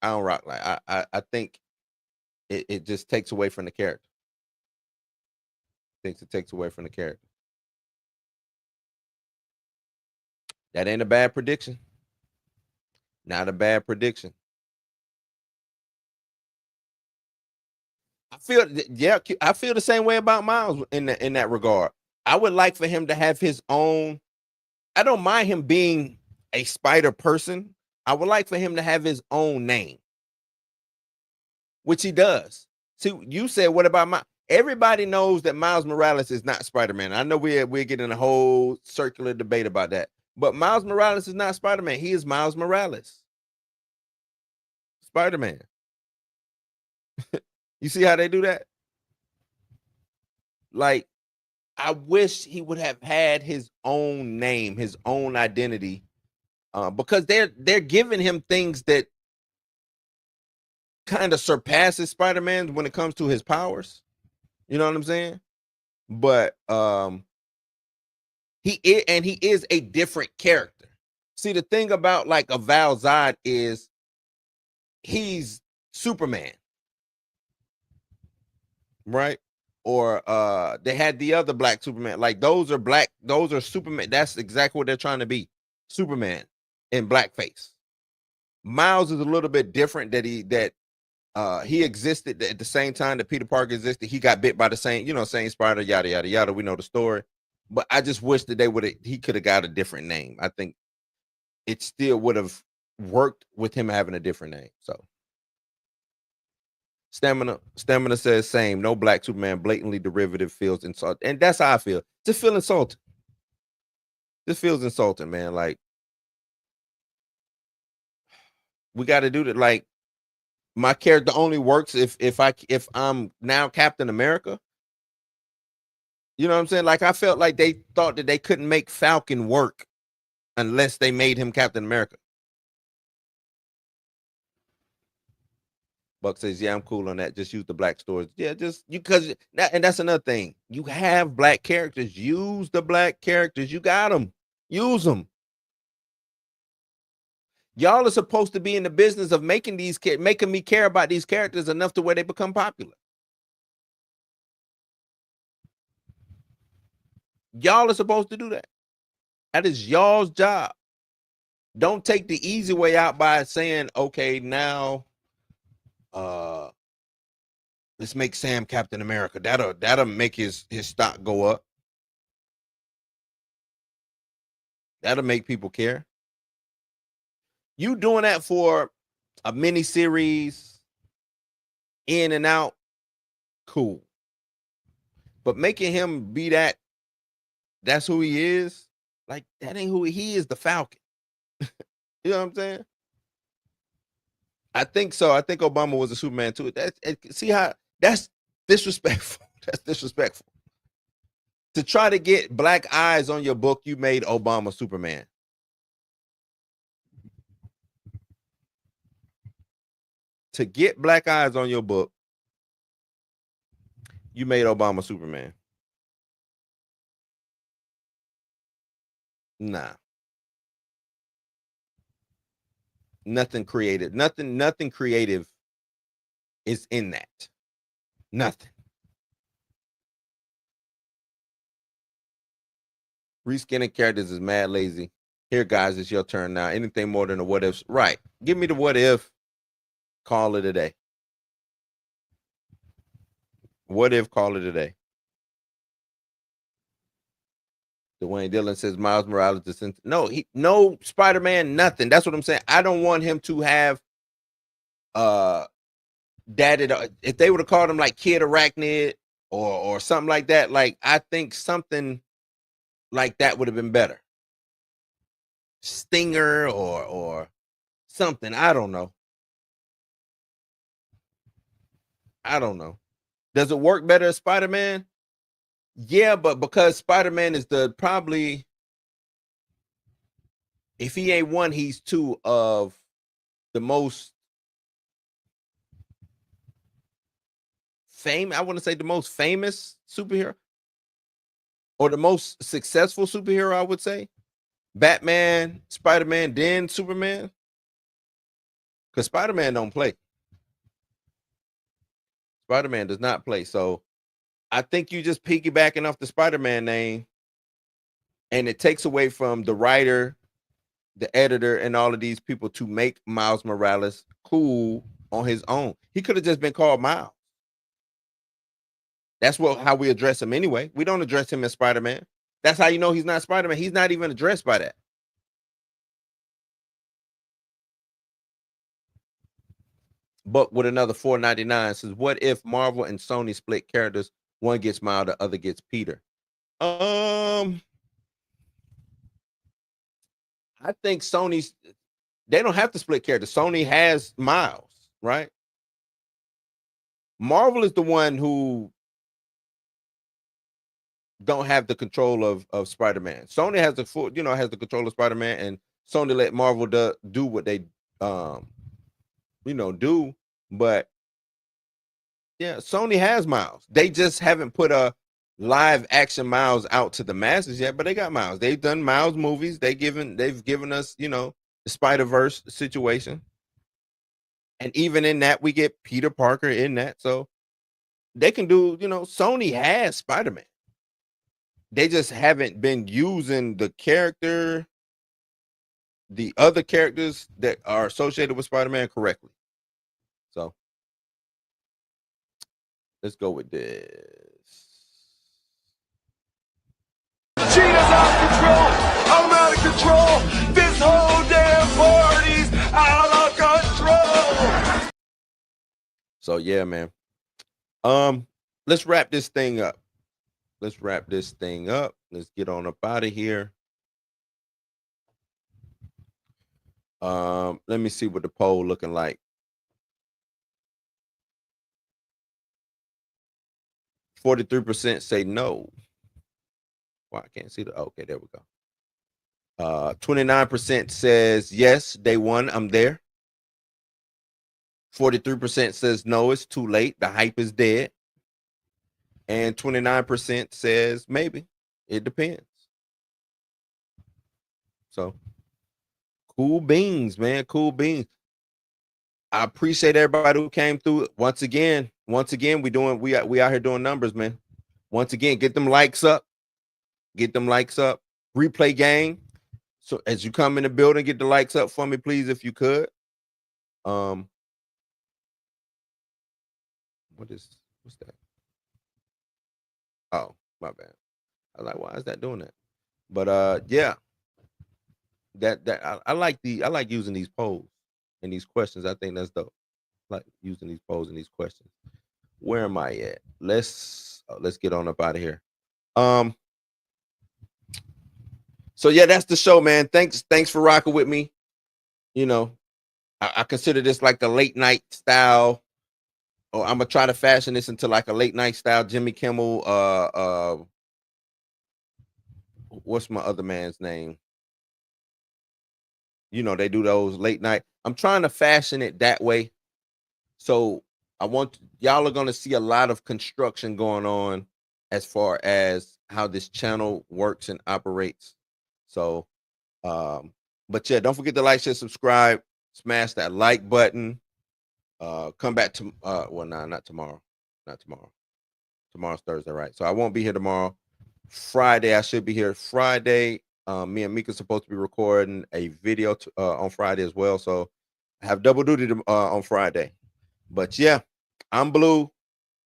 I don't rock like I think it just takes away from the character. It takes away from the character. That ain't a bad prediction. Not a bad prediction. I feel the same way about Miles in that regard. I would like for him to have his own. I don't mind him being a spider person. I would like for him to have his own name, which he does. See, you said, what about Miles? Everybody knows that Miles Morales is not Spider-Man. I know we're getting a whole circular debate about that, but Miles Morales is not Spider-Man. He is Miles Morales. Spider-Man. You see how they do that? Like, I wish he would have had his own name, his own identity, because they're giving him things that kind of surpasses Spider-Man when it comes to his powers. You know what I'm saying? But he is a different character. See, the thing about like a Val Zod is he's Superman, right? Or they had the other black Superman. Like those are black, those are Superman. That's exactly what they're trying to be. Superman in blackface. Miles is a little bit different, that he existed at the same time that Peter Parker existed. He got bit by the same spider, yada yada yada. We know the story. But I just wish that he could have got a different name. I think it still would have worked with him having a different name. So Stamina says same. No black Superman, blatantly derivative, feels insulted. And that's how I feel. Just feel insulted. This feels insulting, man. Like, we got to do that. Like, my character only works if I'm now Captain America. You know what I'm saying? Like I felt like they thought that they couldn't make Falcon work unless they made him Captain America. Buck says, "Yeah, I'm cool on that. Just use the black stories. Yeah, just you because that, and that's another thing. You have black characters. Use the black characters. You got them. Use them. Y'all are supposed to be in the business of making me care about these characters enough to where they become popular. Y'all are supposed to do that. That is y'all's job. Don't take the easy way out by saying, okay, now let's make Sam Captain America. That'll make his stock go up. That'll make people care. You doing that for a mini series, in and out, cool. But making him be that's who he is, like that ain't who he is, the Falcon. You know what I'm saying? I think so. I think Obama was a Superman too. See how that's disrespectful. That's disrespectful. To try to get black eyes on your book, you made Obama Superman. To get black eyes on your book, you made Obama Superman. Nah. Nothing creative. Nothing creative is in that. Nothing. Reskinning characters is mad lazy. Here, guys, it's your turn now. Anything more than a what if? Right. Give me the what if. Call it a day. What if? Call it a day. Dwayne Dillon says Miles Morales no Spider-Man, nothing. That's what I'm saying. I don't want him to have if they would have called him like Kid Arachnid or something like that, like I think something like that would have been better. Stinger or something. I don't know. Does it work better as Spider-Man? Yeah, but because Spider-Man is probably, if he ain't one, he's two of the most I want to say the most famous superhero or the most successful superhero, I would say. Batman, Spider-Man, then Superman. Because Spider-Man don't play. Spider-Man does not play. So I think you just piggybacking off the Spider-Man name, and it takes away from the writer, the editor, and all of these people to make Miles Morales cool on his own. He could have just been called Miles. That's how we address him anyway. We don't address him as Spider-Man. That's how you know he's not Spider-Man. He's not even addressed by that. But with another $4.99 says, what if Marvel and Sony split characters? One gets Miles, the other gets Peter. I think they don't have to split characters. Sony has Miles, right? Marvel is the one who don't have the control of Spider-Man. Sony has has the control of Spider-Man, and Sony let Marvel do what they do. But yeah, Sony has Miles. They just haven't put a live action Miles out to the masses yet, but they got Miles. They've done Miles movies. They've given us, the Spider-Verse situation. And even in that, we get Peter Parker in that. So they can do, Sony has Spider-Man. They just haven't been using the other characters that are associated with Spider-Man correctly. So let's go with this. Cheetah's out of control. I'm out of control. This whole damn party's out of control. So yeah, man. Let's wrap this thing up. Let's get on up out of here. Let me see what the poll looking like. 43% say no. Well, I can't see the. Okay, there we go. 29% says yes, day one, I'm there. 43% says no, it's too late. The hype is dead. And 29% says maybe. It depends. So cool beans, man. Cool beans. I appreciate everybody who came through. Once again, we out here doing numbers, man. Once again, get them likes up. Get them likes up. Replay gang. So as you come in the building, get the likes up for me, please, if you could. What's that? Oh, my bad. I was like, why is that doing that? But yeah. I like using these polls and these questions. I think that's dope. I like using these polls and these questions. Where am I at? Let's get on up out of here. So yeah, that's the show, man. Thanks for rocking with me. You know, I consider this like the late night style. Or I'm gonna try to fashion this into like a late night style Jimmy Kimmel. What's my other man's name? You know, they do those late night. I'm trying to fashion it that way. So y'all are going to see a lot of construction going on as far as how this channel works and operates. So, but yeah, don't forget to like, share, subscribe, smash that like button. Come back to, not tomorrow. Not tomorrow. Tomorrow's Thursday, right? So I won't be here tomorrow. Friday, I should be here Friday. Me and Mika's supposed to be recording a video on Friday as well. So I have double duty on Friday. But yeah, I'm Blue.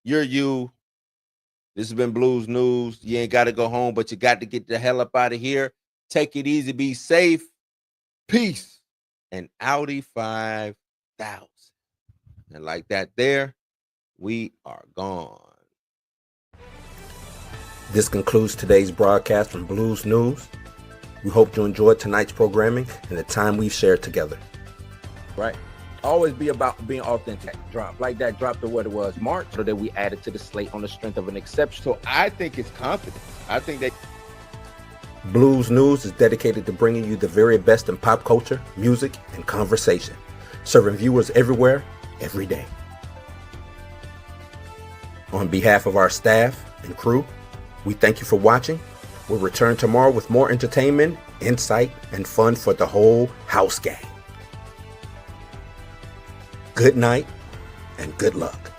You're you. This has been Blues News. You ain't got to go home, but you got to get the hell up out of here. Take it easy. Be safe. Peace. And Audi 5000. And like that there, we are gone. This concludes today's broadcast from Blues News. We hope you enjoyed tonight's programming and the time we've shared together. Right. Always be about being authentic. Drop like that dropped to what it was March, so that we added to the slate on the strength of an exception. So I think it's confidence. I think that Blues News is dedicated to bringing you the very best in pop culture, music, and conversation, serving viewers everywhere, every day. On behalf of our staff and crew, we thank you for watching. We'll return tomorrow with more entertainment, insight, and fun for the whole house gang. Good night and good luck.